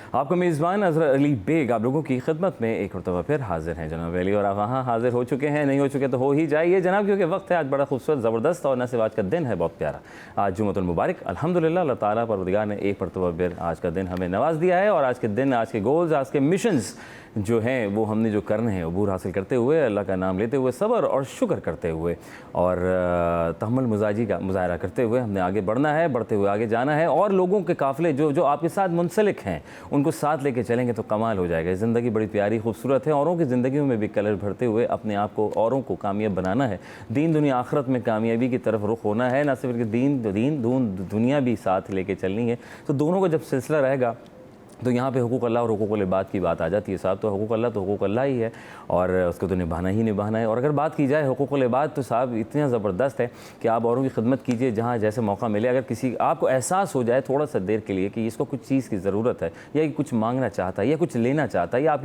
आपका मेज़बान अज़हर अली बेग आप लोगों की खिदमत में एक मरतबा फिर हाज़िर हैं जनाब अली, और आप वहाँ हाज़िर हो चुके हैं, नहीं हो चुके तो हो ही जाइए जनाब, क्योंकि वक्त है आज बड़ा खूबसूरत ज़बरदस्त और न सिर्फ आज का दिन है बहुत प्यारा, आज जुम्मतुल मुबारक अल्हम्दुलिल्लाह। अल्लाह ताला परवरदिगार ने एक मरतबा फिर आज का दिन हमें नवाज दिया है, और आज के दिन, आज के गोल्स, आज के मिशंस जो हैं वो हमने जो करने हैं अबूर हासिल करते हुए, अल्लाह का नाम लेते हुए, सब्र और शुक्र करते हुए और तहम्मुल मजाजी का मुजाहरा करते हुए हमने आगे बढ़ना है, बढ़ते हुए आगे जाना है। और लोगों के काफ़िले जो जो आपके साथ मुंसलिक हैं उनको साथ लेके चलेंगे तो कमाल हो जाएगा। ज़िंदगी बड़ी प्यारी खूबसूरत है, औरों की ज़िंदगियों में भी कलर भरते हुए अपने आप को, औरों को कामयाब बनाना है। दीन दुनिया आखिरत में कामयाबी की तरफ रुख होना है, ना सिर्फ कि दीन दुनिया भी साथ लेके चलनी है। तो दोनों का जब सिलसिला रहेगा तो यहाँ पे हुकूक अल्लाह और हुकूक इबाद की बात आ जाती है साहब। तो हुकूक अल्लाह तो हुकूक अल्लाह ही है और उसको तो निभाना ही निभाना है। और अगर बात की जाए हुकूक इबाद तो साहब इतना ज़बरदस्त है कि आप औरों की खिदमत कीजिए जहाँ जैसे मौका मिले। अगर किसी आपको एहसास हो जाए थोड़ा सा देर के लिए कि इसको कुछ चीज़ की ज़रूरत है, या कुछ मांगना चाहता है, या कुछ लेना चाहता है, या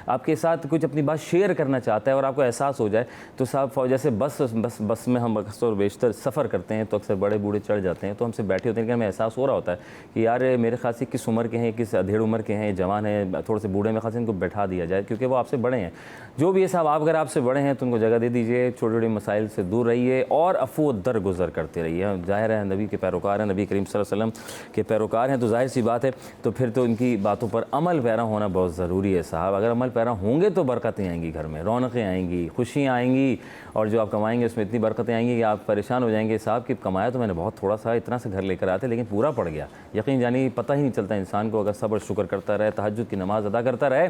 आपके साथ कुछ अपनी बात शेयर करना चाहता है, और आपको एहसास हो जाए तो साहब जैसे बस में हम अक्सर बेशतर सफ़र करते हैं तो अक्सर बड़े बूढ़े चढ़ जाते हैं, तो हमसे बैठे होते हैं कि हमें एहसास हो रहा होता है कि यार मेरे ख्याल से किस उम्र के हैं, किस अधेड़ उम्र के हैं, जवान है, थोड़े से बूढ़े में खास इनको बैठा दिया जाए क्योंकि वो आपसे बड़े हैं। जो भी है साहब, आप अगर आपसे बड़े हैं तो उनको जगह दे दीजिए, छोटे छोटे मसाइल से दूर रहिए और अफू दरगुजर करते रहिए। ज़ाहिर है नबी के पैरोकार हैं, नबी करीम सल्लल्लाहु अलैहि वसल्लम के पैरोकार हैं, तो जाहिर सी बात है तो फिर तो इनकी बातों पर अमल पैरा होना बहुत ज़रूरी है साहब। अगर अमल पैरा होंगे तो बरकतें आएंगी, घर में रौनकें आएंगी, खुशियाँ आएंगी, और जो आप कमाएंगे उसमें इतनी बरकतें आएंगी कि आप परेशान हो जाएंगे साहब कि कमाया तो मैंने बहुत थोड़ा सा, इतना से घर लेकर आते लेकिन पूरा पड़ गया। यकीन जानी पता ही नहीं चलता इंसान को, अगर सब्र शुक्र करता रहे, तहज्जुद की नमाज़ अदा करता रहे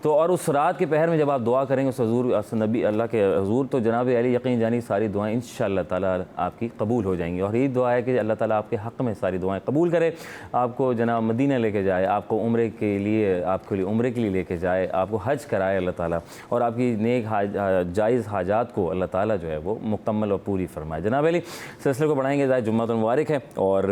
तो, और उस रात के पहर में जब आप दुआ करेंगे उस हजूर नबी अल्लाह के हजूर, तो जनाब अली यकीन जानी सारी दुआएं इंशाअल्लाह ताला आपकी कबूल हो जाएंगी। और यही दुआ है कि अल्लाह ताला आपके हक़ में सारी दुआएं कबूल करे, आपको जनाब मदीना लेके जाए, आपको उम्रे के लिए, आपके लिए उम्रे के लिए लेके जाए, आपको हज कराए अल्लाह ताला, और आपकी नेक जायज़ हाजात को अल्लाह ताला जो है वो मुकम्मल और पूरी फरमाए। जनाब अली सिलसिले को बढ़ाएंगे, ज़ाहिर जुम्मतुल मुबारक है, और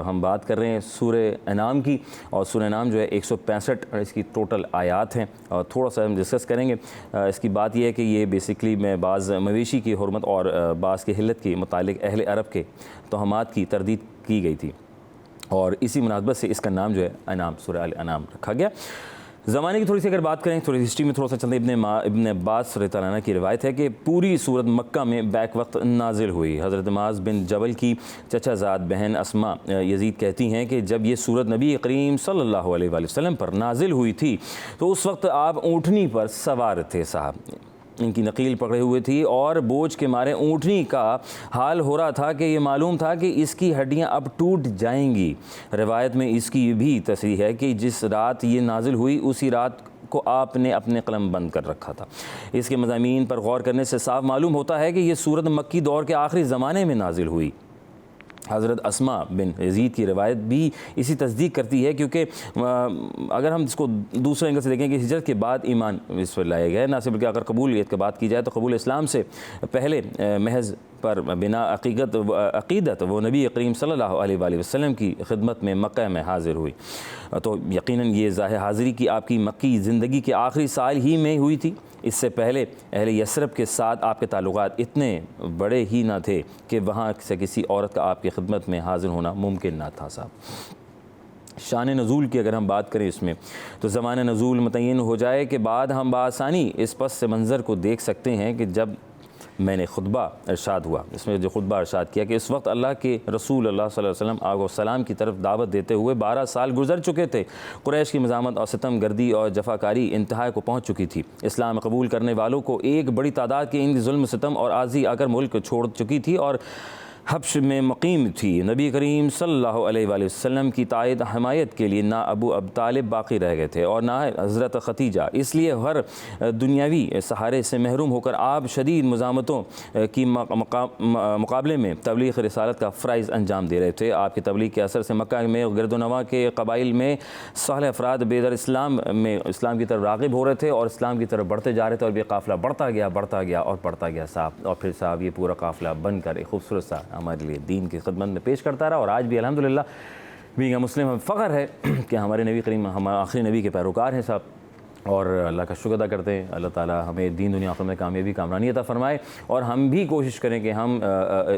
हम बात कर रहे हैं सूरे अनाम की, और सूरे अनाम जो है 165 इसकी टोटल आयात हैं, और थोड़ा सा हम डिस्कस करेंगे। इसकी बात यह है कि ये बेसिकली में बाज़ मवेशी की हुर्मत और बाज़ की हिल्लत के मुतालिक अहले अरब के तोहमात की तरदीद की गई थी, और इसी मुनासबत से इसका नाम जो है अनाम, सूरह अल अनाम रखा गया। ज़माने की थोड़ी सी अगर बात करें, थोड़ी हिस्ट्री में थोड़ा सा चलते, इब्न अब्बास रज़ियल्लाहु अन्हु की रिवायत है कि पूरी सूरत मक्का में बैक वक्त नाजिल हुई। हज़रत माज़ बिन जबल की चचाज़ाद बहन अस्मा यज़ीद कहती हैं कि जब ये सूरत नबी करीम सल्लल्लाहु अलैहि वसल्लम पर नाजिल हुई थी तो उस वक्त आप ऊँटनी पर सवार थे साहब, इनकी नकील पकड़े हुए थी, और बोझ के मारे ऊँटनी का हाल हो रहा था कि ये मालूम था कि इसकी हड्डियाँ अब टूट जाएंगी। रिवायत में इसकी भी तस्रीह है कि जिस रात ये नाजिल हुई उसी रात को आपने अपने कलम बंद कर रखा था। इसके मज़ामीन पर गौर करने से साफ मालूम होता है कि ये सूरत मक्की दौर के आखिरी ज़माने में नाजिल हुई। हज़रत अस्मा बिन यज़ीद की रिवायत भी इसी तस्दीक करती है, क्योंकि अगर हम इसको दूसरे एंगल से देखें कि हिजरत के बाद ईमान इस पर लाया गया है, ना सिर्फ कि अगर कबूलियत की बात की जाए तो कबूल इस्लाम से पहले महज पर बिना अक़ीदत वो नबी करीम सल्लल्लाहु अलैहि वसल्लम की खिदमत में मक्का में हाज़िर हुई। तो यकीनन ये ज़ाहिर हाज़िरी की आपकी मक्की ज़िंदगी के आखिरी साल ही में हुई थी। इससे पहले अहले यसरब के साथ आपके ताल्लुकात इतने बड़े ही ना थे कि वहाँ से किसी औरत का आपकी खिदमत में हाज़िर होना मुमकिन ना था साहब। शान नज़ूल की अगर हम बात करें इसमें, तो ज़मान नज़ूल मुतय्यन हो जाए के बाद हम बआसानी इस पस से मंज़र को देख सकते हैं कि जब मैंने खुतबा इरशाद हुआ, इसमें जो खुतबा इरशाद किया कि इस वक्त अल्लाह के रसूल अल्लाह सल्लल्लाहु अलैहि वसल्लम आगोसलाम की तरफ दावत देते हुए 12 साल गुजर चुके थे। कुरैश की मज़ामत और सितम गर्दी और जफाकारी इंतहा को पहुँच चुकी थी। इस्लाम कबूल करने वालों को एक बड़ी तादाद के इनकी जुल्म सितम और आज़ी आकर मुल्क छोड़ चुकी थी और हब्श में मुकीम थी। नबी करीम सल्लल्लाहु अलैहि वसल्लम की तायद हमायत के लिए ना अबू अब तालिब बाकी रह गए थे और ना हज़रत खतीजा, इसलिए हर दुनियावी सहारे से महरूम होकर आप शदीद मज़ामतों की मुकाबले में तबलीग रिसालत का फ़राइज़ अंजाम दे रहे थे। आपकी तबलीग के असर से मक्का में गिरदोनवा के कबाइल में साले अफराद बेदर इस्लाम की तरफ राग़िब हो रहे थे और इस्लाम की तरफ बढ़ते जा रहे थे, और ये काफ़िला बढ़ता गया और बढ़ता गया साहब। और फिर साहब ये पूरा काफ़िला बनकर एक खूबसूरत सा हमारे लिए दीन की खिदमत में पेश करता रहा। और आज भी अल्हम्दुलिल्लाह बीइंग अ मुस्लिम हम फ़ख्र है कि हमारे नबी करीम, हमारे आखिरी नबी के पैरोकार हैं साहब, और अल्लाह का शुक्र अदा करते हैं अल्लाह ताला हमें दीन दुनिया आखिरत में कामयाबी कामरानी अता फरमाए और हम भी कोशिश करें कि हम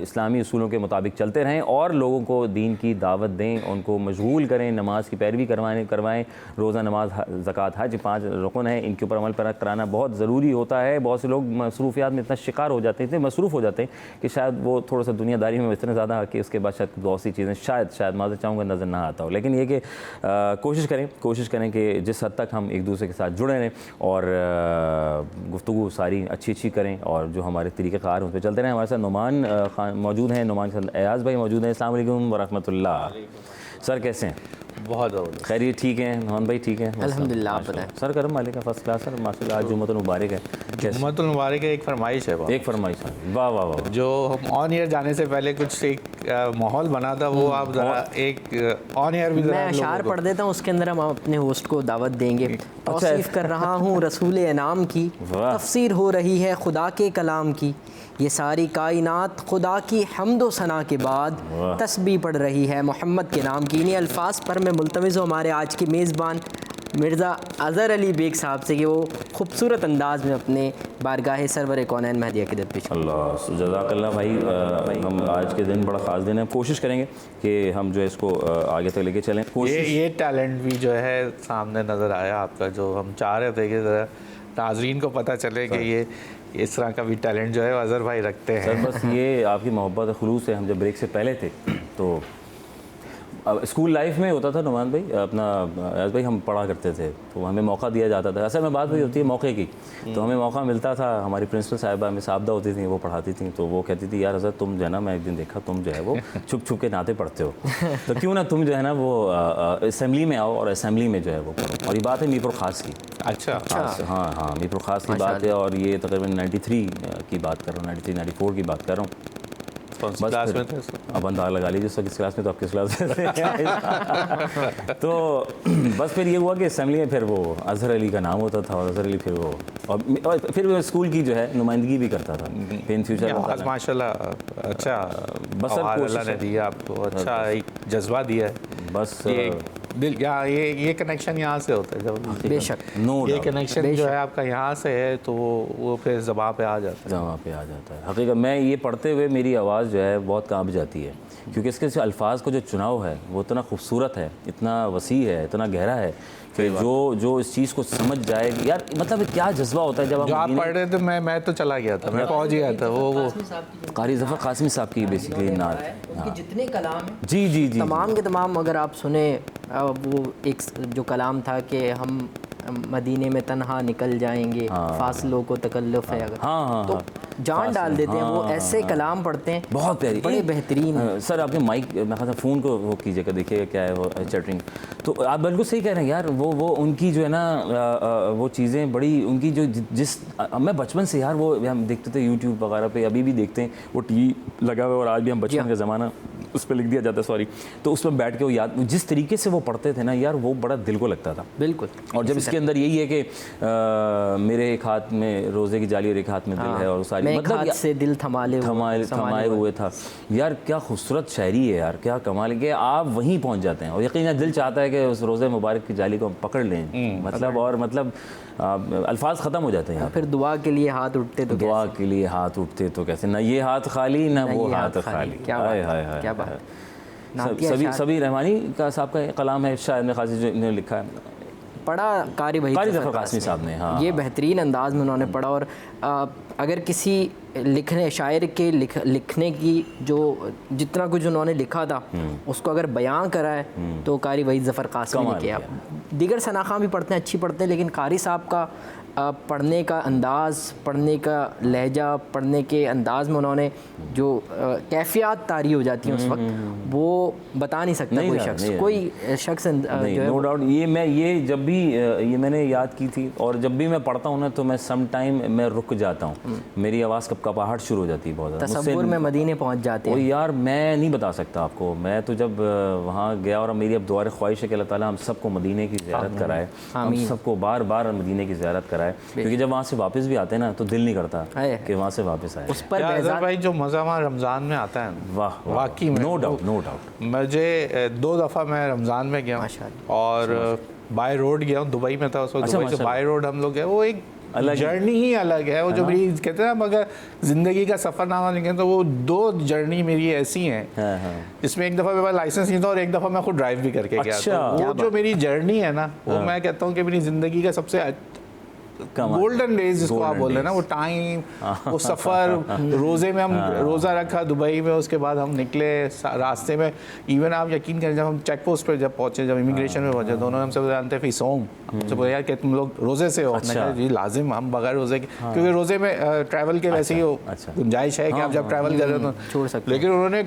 इस्लामी उसूलों के मुताबिक चलते रहें और लोगों को दीन की दावत दें, उनको मशगूल करें, नमाज की पैरवी करवाएँ। रोज़ा, नमाज, ज़कात, हज 5 रुकन हैं, इनके ऊपर अमल कराना बहुत ज़रूरी होता है। बहुत से लोग मसरूफियात में इतना शिकार हो जाते हैं, इतने मसरूफ़ हो जाते हैं कि शायद वो थोड़ा सा दुनियादारी में इतने ज़्यादा आके उसके बाद शायद बहुत सी चीज़ें शायद माज़ चाहूँगा नज़र ना आता हो। लेकिन ये कि कोशिश करें कि जिस हद तक हम एक दूसरे के साथ जुड़े रहें और गुफ्तगू सारी अच्छी करें और जो हमारे तरीक़ेकार उन पर चलते रहें। हमारे साथ नुमान खान मौजूद हैं, नुमान खान एयाज़ भाई मौजूद हैं। अस्सलाम वालेकुम वरहमतुल्लाह। सर कैसे हैं? बहुत खैरियत, ठीक है नुमान भाई? ठीक है अल्हम्दुलिल्लाह। आप बताएं सर? करम मालिक का फर्स्ट क्लास सर माशाल्लाह। आज जुम्मतुल मुबारक है। जुम्मतुल मुबारक है। एक फरमाइश है, एक फरमाइश है। वाह वाह वाह। जो हम ऑन एयर जाने से पहले कुछ एक माहौल बना था, वो आप ज़रा एक ऑन एयर भी मैं अशार पढ़ देता हूँ, उसके अंदर हम अपने होस्ट को दावत देंगे। तौसीफ़ कर रहा हूँ रसूल इनाम की, तफसीर हो रही है खुदा के कलाम की, ये सारी कायनात खुदा की हम्दो सना के बाद तस्बीह पढ़ रही है मोहम्मद के नाम की। इन्हीं अल्फाज पर मैं मुल्तमिस हूँ हमारे आज के मेज़बान मिर्ज़ा अज़हर अली बेग साहब से कि वो खूबसूरत अंदाज में अपने बारगाह सरवर कौनैन महदी अक़ीदत पेश। अल्लाह जज़ाकल्लाह भाई। हम आज के दिन बड़ा ख़ास दिन है, कोशिश करेंगे कि हम जो है इसको आगे तक लेके चलें। ये टैलेंट भी जो है सामने नज़र आया आपका, जो हम चाह रहे थे कि ज़रा नाज़रीन को पता चले कि ये इस तरह का भी टैलेंट जो है अज़हर भाई रखते हैं। सर बस ये आपकी मोहब्बत खुलूस है। हम जब ब्रेक से पहले थे तो स्कूल लाइफ में होता था नुमान भाई, अपना याज भाई हम पढ़ा करते थे तो हमें मौका दिया जाता था। असल में बात वही होती है मौके की, तो हमें मौका मिलता था। हमारी प्रिंसिपल साहिबा में साबदा होती थी, वो पढ़ाती थी, तो वो कहती थी यार अज़हर तुम जो है ना, मैं एक दिन देखा तुम जो है वो छुप के नाते पढ़ते हो, तो क्यों ना तुम जो है ना वो असम्बली में आओ और असम्बली में जो है वो पढ़ो। और ये बात है मीरपुर ख़ास की। अच्छा हाँ मीरपुर ख़ास की बात है और ये तकरीबन 93 की बात कर रहा हूँ, 93-94 की बात कर रहा हूँ। बस क्लास में थे अब अंदाज़ लगा लीजिए सर किस क्लास में, तो आप किस क्लास में थे। तो बस फिर ये हुआ कि असेंबली में फिर वो अज़हर अली का नाम होता था और अज़हर अली फिर वो और फिर वो स्कूल की जो है नुमाइंदगी भी करता था इन फ्यूचर। माशाल्लाह अच्छा, बस सर अल्लाह ने दिया आपको अच्छा एक जज्बा दिया है। बस दिल ये कनेक्शन यहाँ से होता है जब बेशक ये कनेक्शन जो है आपका यहाँ से है, तो वो फिर ज़बान पे आ जाता है। हकीकत मैं ये पढ़ते हुए मेरी आवाज़ जो है बहुत कांप जाती है, क्योंकि इसके जो अल्फाज का जो चुनाव है वो इतना खूबसूरत है, इतना वसी है, इतना गहरा है कि जो इस चीज़ को समझ जाए यार, मतलब क्या जज्बा होता है जब आप पढ़ रहे थे। मैं तो चला गया था, मैं पहुँच गया था। वो कारी ज़फ़र कासिमी साहब की बेसिकली नात, उनके जितने कलाम हैं जी तमाम के तमाम अगर आप सुने, वो एक जो कलाम था कि हम मदीने में तन्हा निकल जाएंगे, फासलों को तकल्लुफ़ है अगर, तो जान डाल देते हैं। वो ऐसे कलाम पढ़ते हैं, बहुत प्यारी, बड़े बेहतरीन। सर आपके माइक मैं कहता फ़ोन को वो कीजिएगा, देखिएगा क्या है वो चैटरिंग। तो आप बिल्कुल सही कह रहे हैं यार, वो उनकी जो है ना वो चीज़ें बड़ी उनकी जो जिस मैं बचपन से यार वो हम देखते थे यूट्यूब वगैरह पे, अभी भी देखते हैं वो टीवी लगा हुआ, और आज भी हम बचपन का ज़माना उस पर लिख दिया जाता है, सॉरी, तो उस पर बैठ के वो याद जिस तरीके से वो पढ़ते थे ना यार, वो बड़ा दिल को लगता था बिल्कुल। और जब इसके अंदर यही है कि मेरे एक हाथ में रोज़े की जाली और एक हाथ में दिल है, और सारी मतलब हाथ से दिल थमाए हुए था यार। क्या खूबसूरत शायरी है यार, क्या कमाल के आप वहीं पहुंच जाते हैं और यकीनन दिल चाहता है कि उस रोज़े मुबारक की जाली को हम पकड़ लें, मतलब और मतलब अल्फाज ख़त्म हो जाते हैं। फिर दुआ के लिए हाथ उठते तो दुआ के लिए हाथ उठते तो कैसे, ना ये हाथ खाली ना वो हाथ खाली। क्या बात है। सभी रहमानी का साहब का कलाम है, शायद में खासी जो इन्होंने लिखा है, पढ़ा कारी ज़फ़र कासिमी साहब ने। हाँ, ये बेहतरीन अंदाज में उन्होंने पढ़ा। और अगर किसी लिखने शायर के लिखने की जो जितना कुछ उन्होंने लिखा था उसको अगर बयां करा है तो कारी वहीद ज़फ़र कासिमी ने किया। दीगर सनाख़ा भी पढ़ते हैं, अच्छी पढ़ते हैं, लेकिन कारी साहब का पढ़ने का अंदाज़, पढ़ने का लहजा, पढ़ने के अंदाज़ में उन्होंने जो कैफियत तारी हो जाती है उस वक्त, वो बता नहीं सकता कोई शख्स नो डाउट। ये जब भी ये मैंने याद की थी, और जब भी मैं पढ़ता हूँ ना तो मैं सम टाइम मैं रुक जाता हूँ, मेरी आवाज़ कपकपाहट शुरू हो जाती है बहुत ज़्यादा, तसव्वुर में मदीने पहुँच जाते हैं। यार मैं नहीं बता सकता आपको, मैं तो जब वहाँ गया, और मेरी अब दुआ ख्वाहिश है कि अल्लाह ताला हम सबको मदीने की ज़ियारत कराए, हम सबको बार बार मदीने की ज़ियारत कराए, क्योंकि जब वहाँ से वापस भी आते हैं ना तो दिल नहीं करता कि वहाँ से वापस आए। उस पर भाई जो मज़ा वहाँ रमज़ान में आता है, वाह वाकई में, नो डाउट। मुझे 2 दफ़ा मैं रमज़ान में गया और बाय रोड गया हूँ, दुबई में था उस वक्त, अच्छा, दुबई से माशाल्लाह। बाय रोड हम लोग गए। वो एक अलग ही। जर्नी ही अलग है वो, जो मेरी कहते हैं ना, मगर ज़िंदगी का सफ़रनामा लिखें तो वो 2 जर्नी मेरी ऐसी हैं हाँ, हाँ। जिसमें एक दफ़ा मेरे पास लाइसेंस नहीं था और एक दफ़ा मैं खुद ड्राइव भी करके गया। अच्छा। तो वो जो मेरी जर्नी है ना, वो मैं कहता हूँ कि मेरी ज़िंदगी का सबसे कमाल। गोल्डन डेज जिसको आप Golden बोल रहे हैं ना, days। वो टाइम, वो सफ़र, रोज़े में हम रोज़ा रखा दुबई में, उसके बाद हम निकले रास्ते में। इवन आप यकीन करें, जब हम चेक पोस्ट पर जब पहुँचे, जब इमिग्रेशन में पहुँचे, दोनों हमसे जानते हैं फ़ीसोम, हमसे बोले यार कि तुम लोग रोज़े से हो। हमने कहा जी लाजिम, हम बगैर रोज़े के, क्योंकि रोज़े में ट्रैवल के वैसे ही अच्छा। गुंजाइश है कि आप जब ट्रैवल कर रहे हो तो छोड़ सकते हैं। लेकिन उन्होंने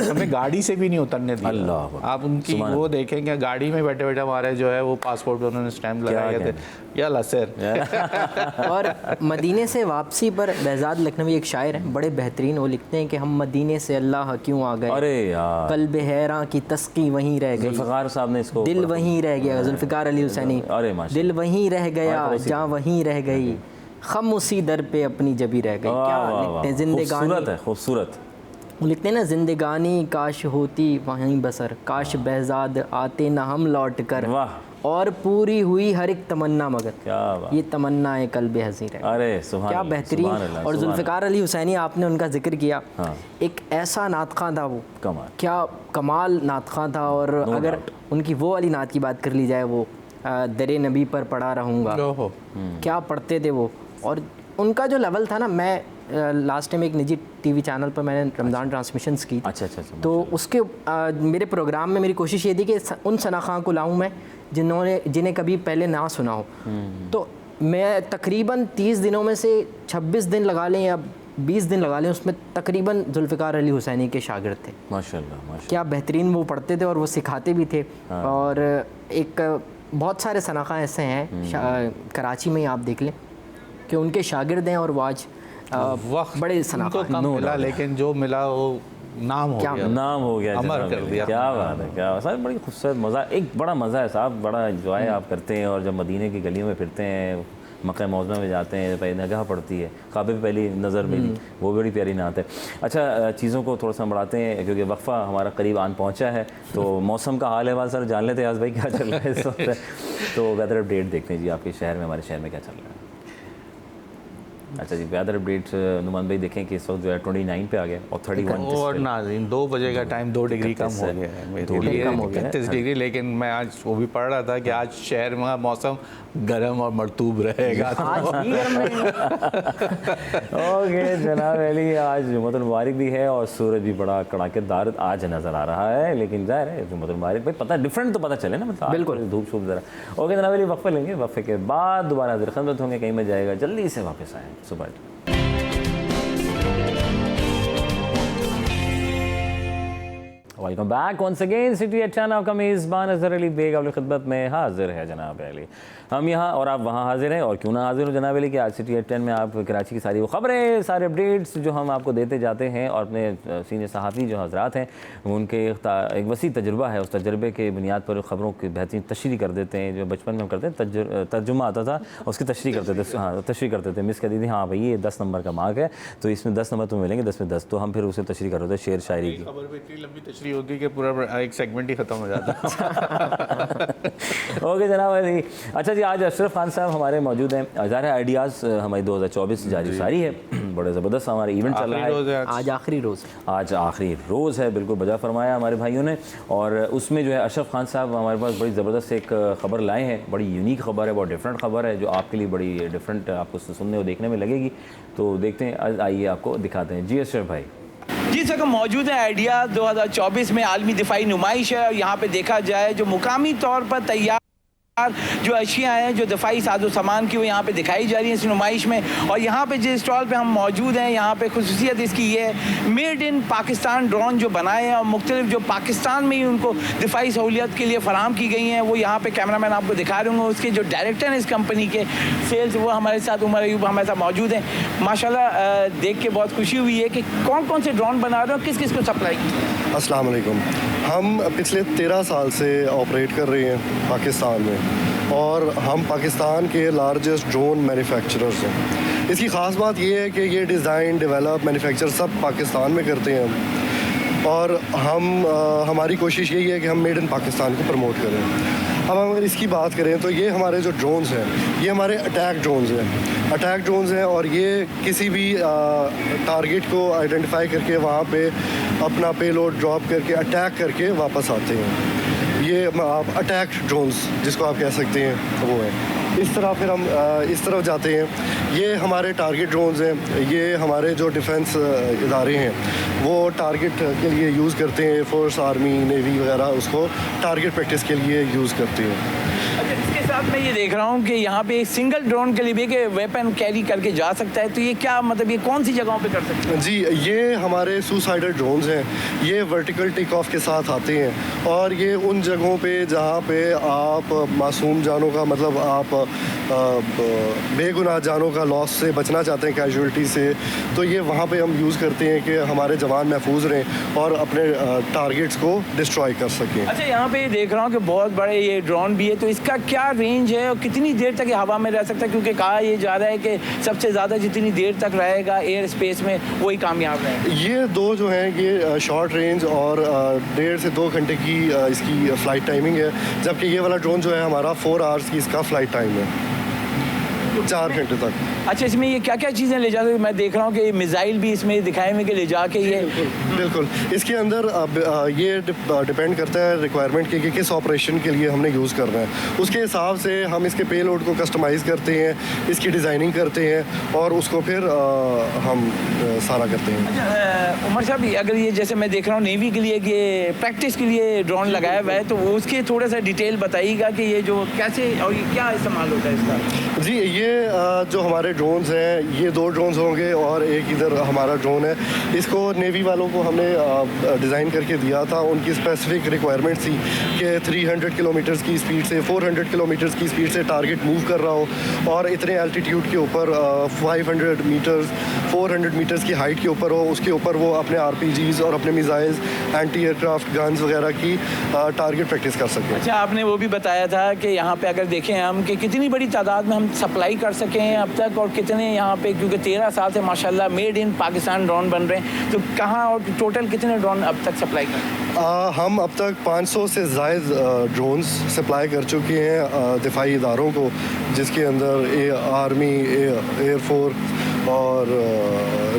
हमें गाड़ी से भी नहीं उतरने दिया। अल्लाह। आप उनकी वो देखेंगे, गाड़ी में बैठे बैठे हमारे जो है वो पासपोर्ट पे उन्होंने स्टैम्प लगाए गए थे, या लसर। और मदीने से वापसी पर behzad लखनवी एक शायर हैं, बड़े बेहतरीन, वो लिखते हैं कि हम मदीने से अल्लाह क्यों आ गए, अरे यार, कल्ब हैरां की तस्की वहीं रह गई, जुल्फ़िकार साहब ने इसको दिल वहीं रह गया, जुल्फ़िकार अली हुसैनी, अरे माशाल्लाह। दिल वहीं रह गया हमारे पड़ोसी जहाँ वहीं रह गई, खम उसी दर पे अपनी जबी रह गई। वाह, क्या वाह, लिखते हैं, वाह। जिंदगानी, खूबसूरत है, खूबसूरत। वो लिखते हैं ना, जिंदगानी काश होती वहीं बसर, काश behzad आते ना हम लौट कर, वाह, और पूरी हुई हर एक तमन्ना मगर, क्या बात। ये तमन्ना है कल्ब हज़ीर है। अरे सुभान क्या अल्लाह, बेहतरीन। सुभान अल्लाह, और सुभान जुल्फ़िकार अली हुसैनी, आपने उनका जिक्र किया, हाँ। एक ऐसा नात ख़ां था वो, कमाल। क्या कमाल नात ख़ां था। और अगर उनकी वो वाली नात की बात कर ली जाए, वो दरे नबी पर पढ़ा रहूँगा, ओहो। क्या पढ़ते थे वो। और उनका जो लेवल था ना, मैं लास्ट टाइम एक निजी टीवी चैनल पर मैंने रमज़ान ट्रांसमिशंस की, अच्छा अच्छा अच्छा। तो उसके मेरे प्रोग्राम में मेरी कोशिश ये थी कि उन सना खां को लाऊं मैं जिन्हें कभी पहले ना सुना हो। तो मैं तकरीबन 30 दिनों में से 26 दिन लगा लें या 20 दिन लगा लें, उसमें तकरीबन जुल्फ़िकार अली हुसैनी के शागिर्द थे। माशाल्लाह, माशाल्लाह। क्या बेहतरीन वो पढ़ते थे और वो सिखाते भी थे। और एक बहुत सारे सना खां ऐसे हैं कराची में ही आप देख लें कि उनके शागिर्द हैं और वो आज वक्त बड़े सना उनको कम मिला, लेकिन जो मिला वो नाम हो गया, नाम हो गया, अमर जनाब कर अली। दिया। क्या बात है, क्या साहब, बड़ी खूबसूरत मज़ा, एक बड़ा मज़ा है साहब, बड़ा इंजॉय आप करते हैं। और जब मदीने की गलियों में फिरते हैं, मक्का मौज़मा में जाते हैं, पहले नगाह पड़ती है, ख्वाब पे पहली नज़र मिली, वो बड़ी प्यारी नात है। अच्छा, चीज़ों को थोड़ा सा बढ़ाते हैं क्योंकि वक्फ़ा हमारा करीब आन पहुंचा है, तो मौसम का हाल है सर जान लेते हैं आज भाई क्या चल रहा है इस वक्त। तो वेदर अपडेट देखते हैं जी, आपके शहर में, हमारे शहर में क्या चल रहा है। अच्छा जी, वेदर अपडेट नुमान भाई देखें कि इस वक्त जो है 29 पे आ गया और 31 और नाज़रीन 2 बजे का टाइम 2 डिग्री कम हो गया है मेरे लिए, 31 डिग्री। लेकिन मैं आज वो भी पढ़ रहा था कि आज शहर में मौसम गर्म और मरतूब रहेगा। ओके जनाब अली, आज जुम्मतुल मुबारक भी है और सूरज भी बड़ा कड़ाकेदार आज नज़र आ रहा है, लेकिन जाहिर है जुम्मतुल मुबारक भाई पता डिफरेंट तो पता चले ना, मतलब बिल्कुल धूप शूप ज़रा। ओके जनाब अली, वक्फे लेंगे, वक्फे के बाद दोबारा हाज़िर खिदमत होंगे, कहीं में जाएगा, जल्दी से वापस आए सुबह। Welcome back once again, city at 10 आपका मेज़बान अज़हर अली बेग आपकी खिदमत में हाजिर है जनाब अली। हम यहाँ और आप वहाँ हाजिर हैं, और क्यों ना हाजिर हो जनाब अली कि आज सिटी एट 10 में आप कराची की सारी वो खबरें, सारे अपडेट्स जो हम आपको देते जाते हैं, और अपने सीनियर सहाफ़ी जो हज़रात हैं उनके एक वसी तजुर्बा है, उस तजुर्बे के बुनियाद पर खबरों की बेहतरीन तशरीह कर देते हैं। जो बचपन में हम करते हैं तर्जुमा आता था, उसकी तशरीह करते थे, हाँ तशरीह करते थे, मिस कर दी थी, हाँ भाई ये 10 नंबर का मार्क है तो इसमें 10 नंबर तुम्हें मिलेंगे, 10 में 10, तो हम फिर उसे तशरीह कर रहे थे शेर शायरी की। खबर पे इतनी लंबी तशरीह होती कि पूरा एक सेगमेंट ही ख़त्म हो जाता। ओके जनाब अली। अच्छा जी, आज अशरफ खान साहब हमारे मौजूद हैं। ज़ाहिर है आइडियाज़ हमारी 2024 जारी सारी है, बड़े ज़बरदस्त हमारे इवेंट चल रहा है, आज आखिरी रोज़, आज आखिरी रोज़ है, बिल्कुल बजा फरमाया हमारे भाइयों ने। और उसमें जो है अशरफ खान साहब हमारे पास बड़ी ज़बरदस्त एक ख़बर लाए हैं, बड़ी यूनिक ख़बर है, बहुत डिफरेंट ख़बर है, जो आपके लिए बड़ी डिफरेंट आपको सुनने और देखने में लगेगी। तो देखते हैं, आइए आपको दिखाते हैं। जी अशरफ भाई। जी सर, मौजूद है आइडिया 2024 में आलमी दिफाई नुमाइश है। यहाँ पे देखा जाए जो मुकामी तौर पर तैयार जो अशिया हैं, जो दफाई साजो सामान की, वो यहाँ पे दिखाई जा रही है इस नुमाइश में। और यहाँ पे जिस स्टॉल पे हम मौजूद हैं, यहाँ पे खुसूसियत इसकी ये है, मेड इन पाकिस्तान ड्रोन जो बनाए हैं और मुख्तलिफ जो पाकिस्तान में ही उनको दिफाई सहूलियत के लिए फ़राहम की गई हैं, वो यहाँ पे कैमरामैन आपको दिखा रहे होंगे। उसके जो डायरेक्टर हैं इस कंपनी के सेल्स, वो हमारे साथ उमर अयूब हमारे साथ मौजूद हैं। माशाल्लाह देख के बहुत खुशी हुई है कि कौन कौन से ड्रोन बना रहे हो, किस किस को सप्लाई की। अस्सलाम वालेकुम। हम पिछले 13 साल से ऑपरेट कर रहे हैं पाकिस्तान में, और हम पाकिस्तान के लार्जेस्ट ड्रोन मैन्युफैक्चरर्स हैं। इसकी ख़ास बात यह है कि ये डिज़ाइन, डेवलप, मैन्युफैक्चर सब पाकिस्तान में करते हैं, और हमारी कोशिश यही है कि हम मेड इन पाकिस्तान को प्रमोट करें। अब हम अगर इसकी बात करें तो ये हमारे जो ड्रोन्स हैं ये हमारे अटैक ड्रोन्स हैं और ये किसी भी टारगेट को आइडेंटिफाई करके वहाँ पे अपना पेलोड ड्रॉप करके अटैक करके वापस आते हैं। ये आप अटैक ड्रोन्स जिसको आप कह सकते हैं वो है। इस तरह फिर हम इस तरफ जाते हैं। ये हमारे टारगेट ड्रोन्स हैं, ये हमारे जो डिफेंस इदारे हैं वो टारगेट के लिए यूज़ करते हैं। एयरफोर्स, आर्मी, नेवी वगैरह उसको टारगेट प्रैक्टिस के लिए यूज़ करते हैं। अच्छा, इसके साथ मैं ये देख रहा हूँ कि यहाँ पे एक सिंगल ड्रोन के लिए भी कि वेपन कैरी करके जा सकता है, तो ये क्या मतलब ये कौन सी जगहों पे कर सकते हैं? जी, ये हमारे सुसाइडल ड्रोन्स हैं। ये वर्टिकल टेक ऑफ के साथ आते हैं और ये उन जगहों पे जहाँ पे आप मासूम जानों का मतलब आप बेगुनाह जानों का लॉस से बचना चाहते हैं, कैजुअल्टी से, तो ये वहाँ पे हम यूज़ करते हैं कि हमारे जवान महफूज रहें और अपने टारगेट्स को डिस्ट्रॉय कर सकें। अच्छा, यहाँ पे देख रहा हूँ कि बहुत बड़े ये ड्रोन भी है, तो इसका क्या रेंज है और कितनी देर तक ये हवा में रह सकता है? क्योंकि कहा ये जा रहा है कि सबसे ज़्यादा जितनी देर तक रहेगा एयर स्पेस में वही कामयाब रहेगा। ये दो जो हैं ये शॉर्ट रेंज और 1.5 से 2 घंटे की इसकी फ़्लाइट टाइमिंग है, जबकि ये वाला ड्रोन जो है हमारा 4 आवर्स की इसका फ़्लाइट टाइम है, 4 घंटे तक। अच्छा, इसमें ये क्या क्या चीज़ें ले जाते हैं? मैं देख रहा हूँ कि मिसाइल भी इसमें दिखाए हुए कि ले जाके ये बिल्कुल इसके अंदर ये डिपेंड करता है रिक्वायरमेंट की कि किस ऑपरेशन के लिए हमने यूज़ करना है। उसके हिसाब से हम इसके पेलोड को कस्टमाइज़ करते हैं, इसकी डिज़ाइनिंग करते हैं और उसको फिर हम सारा करते हैं। अच्छा, उमर साहब, अगर ये जैसे मैं देख रहा हूँ नेवी के लिए ये प्रैक्टिस के लिए ड्रोन लगाया हुआ है, तो उसके थोड़ा सा डिटेल बताइएगा कि ये जो कैसे और ये क्या इस्तेमाल होता है इसका? जी, ये जो हमारे ड्रोन्स हैं ये 2 ड्रोन्स होंगे और एक इधर हमारा ड्रोन है। इसको नेवी वालों को हमने डिज़ाइन करके दिया था। उनकी स्पेसिफिक रिक्वायरमेंट थी कि 300 किलोमीटर्स की स्पीड से 400 किलोमीटर्स की स्पीड से टारगेट मूव कर रहा हो और इतने एल्टीट्यूड के ऊपर 500 मीटर्स 400 मीटर्स की हाइट के ऊपर हो, उसके ऊपर वो अपने RPGs और अपने मिसाइल्स, एंटी एयरक्राफ्ट गन्स वगैरह की टारगेट प्रैक्टिस कर सकें। अच्छा, आपने वो भी बताया था कि यहाँ पे अगर देखें हम कि कितनी बड़ी तादाद में हम सप्लाई कर सकें अब तक और कितने यहाँ पे, क्योंकि 13 साल से माशाल्लाह मेड इन पाकिस्तान ड्रोन बन रहे हैं, तो कहाँ और टोटल कितने ड्रोन अब तक सप्लाई कर? हम अब तक 500 से ज़ायद ड्रोन्स सप्लाई कर चुके हैं दिफाई इदारों को, जिसके अंदर आर्मी, एयरफोर्स और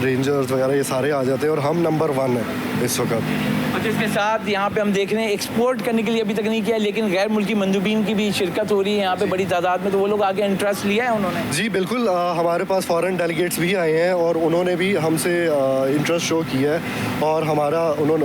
रेंजर्स वगैरह ये सारे आ जाते हैं और हम नंबर 1 है इस वक्त। अच्छा, इसके साथ यहाँ पे हम देख रहे हैं एक्सपोर्ट करने के लिए अभी तक नहीं किया, लेकिन गैर मुल्की मंदूबीन की भी शिरकत हो रही है यहाँ पे बड़ी तादाद में, तो वो लोग आगे इंटरेस्ट लिया है उन्होंने? जी बिल्कुल, हमारे पास फॉरेन डेलीगेट्स भी आए हैं और उन्होंने भी हमसे इंटरेस्ट शो किया है और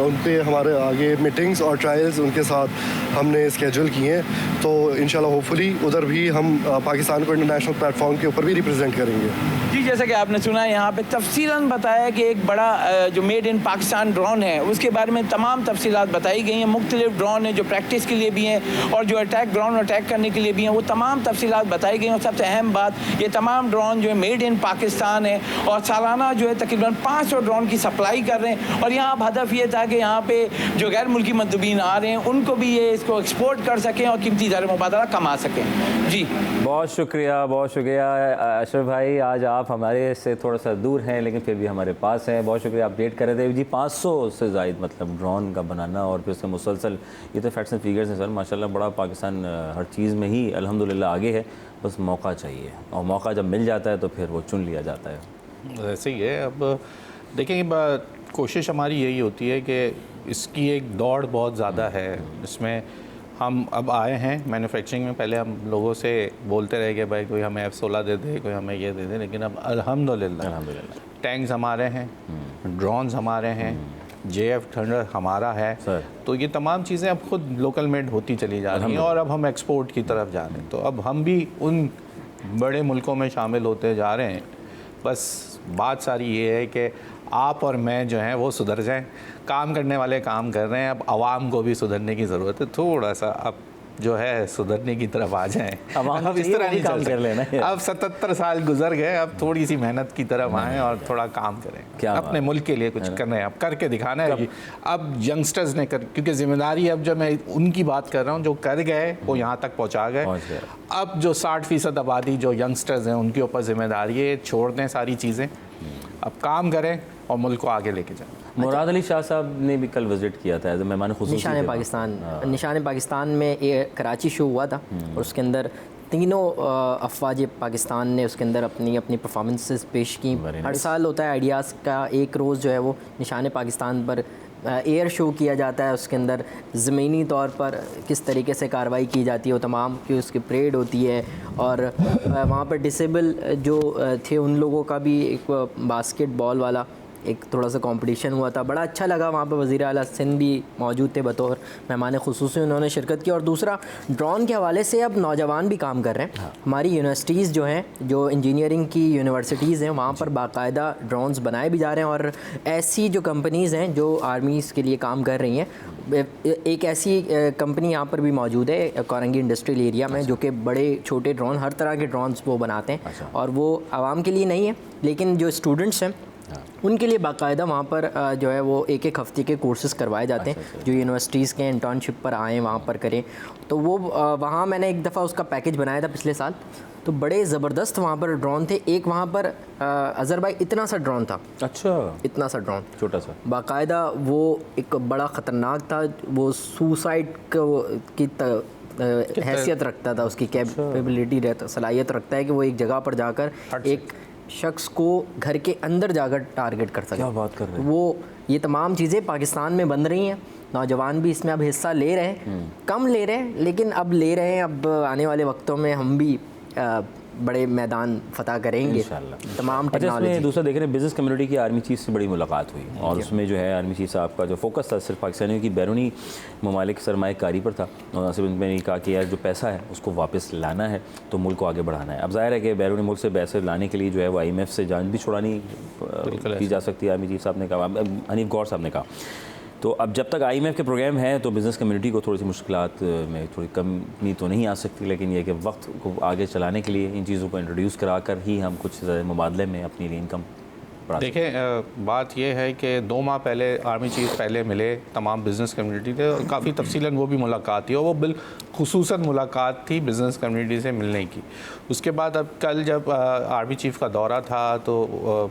उनके हमारे आगे मीटिंग्स और ट्रायल्स उनके साथ हमने स्केड्यूल किए हैं। तो इंशाल्लाह होपफुली उधर भी हम पाकिस्तान को इंटरनेशनल प्लेटफॉर्म के ऊपर भी रिप्रेजेंट करेंगे। जी, जैसा कि आपने सुना यहाँ पे तफसीलन बताया कि एक बड़ा जो मेड इन पाकिस्तान ड्रोन है उसके बारे में तमाम तफसीलात बताई गई हैं। मुख्तलिफ ड्रोन हैं जो प्रैक्टिस के लिए भी हैं और जो अटैक ग्राउंड अटैक करने के लिए भी हैं, वो तमाम तफसीलात बताई गई हैं। और सबसे अहम बात, ये तमाम ड्रोन जो है मेड इन पाकिस्तान है और सालाना जो है तकरीबन 500 ड्रोन की सप्लाई कर रहे हैं। और यहाँ हदफ ये था कि यहाँ पे जो गैर मुल्की मंदूबीन आ रहे हैं उनको भी ये इसको एक्सपोर्ट कर सकें और कीमती ज़र मुबादला कमा सकें। जी, बहुत शुक्रिया अशरफ भाई। आज आप हमारे से थोड़ा सा दूर हैं लेकिन फिर भी हमारे पास हैं। बहुत शुक्रिया, अपडेट कर रहे थे जी। 500 से ज़ायद मतलब ड्रोन का बनाना और फिर उसका मुसलसल, ये तो फैक्ट्स एंड फिगर्स हैं सर। माशाल्लाह बड़ा पाकिस्तान हर चीज़ में ही अल्हम्दुलिल्लाह आगे है, बस मौका चाहिए और मौका जब मिल जाता है तो फिर वो चुन लिया जाता है। ऐसे ही है। अब देखें, कोशिश हमारी यही होती है कि इसकी एक दौड़ बहुत ज़्यादा है। इसमें हम अब आए हैं मैन्युफैक्चरिंग में, पहले हम लोगों से बोलते रहे कि भाई कोई हमें F-16 दे दे, कोई हमें ये दे दे, लेकिन अब अल्हम्दुलिल्लाह टैंक्स हमारे हैं, ड्रोन्स हमारे हैं, JF थंडर हमारा है सर। तो ये तमाम चीज़ें अब खुद लोकल मेड होती चली जा रही हैं और अब हम एक्सपोर्ट की तरफ जा रहे हैं। तो अब हम भी उन बड़े मुल्कों में शामिल होते जा रहे हैं। बस बात सारी ये है कि आप और मैं जो हैं वो सुधर जाएं। काम करने वाले काम कर रहे हैं, अब आवाम को भी सुधरने की ज़रूरत है। थोड़ा सा अब जो है सुधरने की तरफ आ जाएं। अब इस तरह नहीं काम कर लेना है। अब 77 साल गुजर गए, अब थोड़ी सी मेहनत की तरफ आएँ और थोड़ा काम करें। क्या अपने मुल्क के लिए कुछ करना है, अब करके दिखाना है। अब यंगस्टर्स ने क्योंकि जिम्मेदारी, अब जब मैं उनकी बात कर रहा हूँ जो कर गए वो यहाँ तक पहुँचा गए। अब जो 60% आबादी जो यंगस्टर्स हैं उनके ऊपर जिम्मेदारी है, छोड़ दें सारी चीज़ें, अब काम करें और मुल्क को आगे लेके जाएं। मुराद अली शाह साहब ने भी कल विजिट किया था एज ए मेहमान खुसूसी निशान थे। पाकिस्तान, निशान पाकिस्तान में कराची शो हुआ था और उसके अंदर तीनों अफवाज पाकिस्तान ने उसके अंदर अपनी अपनी परफॉर्मेंसेस पेश की। Very हर nice. साल होता है आइडियाज़ का एक रोज़ जो है वो निशान पाकिस्तान पर एयर शो किया जाता है। उसके अंदर ज़मीनी तौर पर किस तरीके से कार्रवाई की जाती है वो तमाम की उसकी परेड होती है। और वहाँ पर डिसेबल जो थे उन लोगों का भी एक बास्केटबॉल वाला एक थोड़ा सा कंपटीशन हुआ था। बड़ा अच्छा लगा, वहाँ पर वज़ीर आला सिंध भी मौजूद थे बतौर मेहमान खुसूसी, उन्होंने शिरकत की। और दूसरा, ड्रोन के हवाले से अब नौजवान भी काम कर रहे हैं। हमारी यूनिवर्सिटीज़ जो हैं, जो इंजीनियरिंग की यूनिवर्सिटीज़ हैं, वहाँ पर बाकायदा ड्रोन्स बनाए भी जा रहे हैं। और ऐसी जो कंपनीज़ हैं जो आर्मीज़ के लिए काम कर रही हैं, एक ऐसी कंपनी यहाँ पर भी मौजूद है कोरंगी इंडस्ट्रियल एरिया में, जो कि बड़े छोटे ड्रोन, हर तरह के ड्रोन्स वो बनाते हैं। और वो आवाम के लिए नहीं है, लेकिन जो स्टूडेंट्स हैं उनके लिए बाकायदा वहाँ पर जो है वो एक एक हफ्ते के कोर्सेज़ करवाए जाते हैं जो यूनिवर्सिटीज़ के इंटर्नशिप पर आएँ वहाँ पर करें। तो वो वहाँ मैंने एक दफ़ा उसका पैकेज बनाया था पिछले साल, तो बड़े ज़बरदस्त वहाँ पर ड्रोन थे। एक वहाँ पर अज़हर भाई इतना सा ड्रोन था, अच्छा, इतना सा ड्रोन, छोटा सा, बाकायदा वो एक बड़ा ख़तरनाक था। वो सुसाइड की हैसियत रखता था, उसकी कैपेबिलिटी रहता, सलाहियत रखता है कि वो एक जगह पर जाकर एक शख्स को घर के अंदर जाकर टारगेट कर सके। क्या बात कर रहे हैं। वो ये तमाम चीज़ें पाकिस्तान में बन रही हैं, नौजवान भी इसमें अब हिस्सा ले रहे हैं, कम ले रहे हैं लेकिन अब ले रहे हैं। अब आने वाले वक्तों में हम भी बड़े मैदान फतह करेंगे इंशाल्लाह। तमाम अच्छा, टेक्नोलॉजी। इसमें दूसरा देख रहे हैं बिज़नेस कम्युनिटी की आर्मी चीफ से बड़ी मुलाकात हुई और उसमें जो है आर्मी चीफ साहब का जो फोकस था सिर्फ पाकिस्तानियों की बैरूनी ममालिक सरमाएकारी पर था। और नासिर ने कहा कि यार जो पैसा है उसको वापस लाना है तो मुल्क को आगे बढ़ाना है। अब जाहिर है कि बैरूनी मुल्क से पैसे लाने के लिए जो है वो IMF से जान भी छुड़ानी की जा सकती है, आर्मी चीफ साहब ने कहा, हनीफ गौर साहब ने कहा। तो अब जब तक IMF के प्रोग्राम है तो बिज़नेस कम्युनिटी को थोड़ी सी मुश्किलात में थोड़ी कमी तो नहीं आ सकती, लेकिन ये कि वक्त को आगे चलाने के लिए इन चीज़ों को इंट्रोड्यूस करा कर ही हम कुछ मुबादले में अपनी इनकम बढ़ा सकते हैं। देखें, बात यह है कि 2 माह पहले आर्मी चीफ पहले मिले, तमाम बिज़नेस कम्युनिटी थे और काफ़ी तफसीलन वो भी मुलाकात थी और वो खुसूसन मुलाकात थी बिज़नेस कम्युनिटी से मिलने की। उसके बाद अब कल जब आर्मी चीफ का दौरा था तो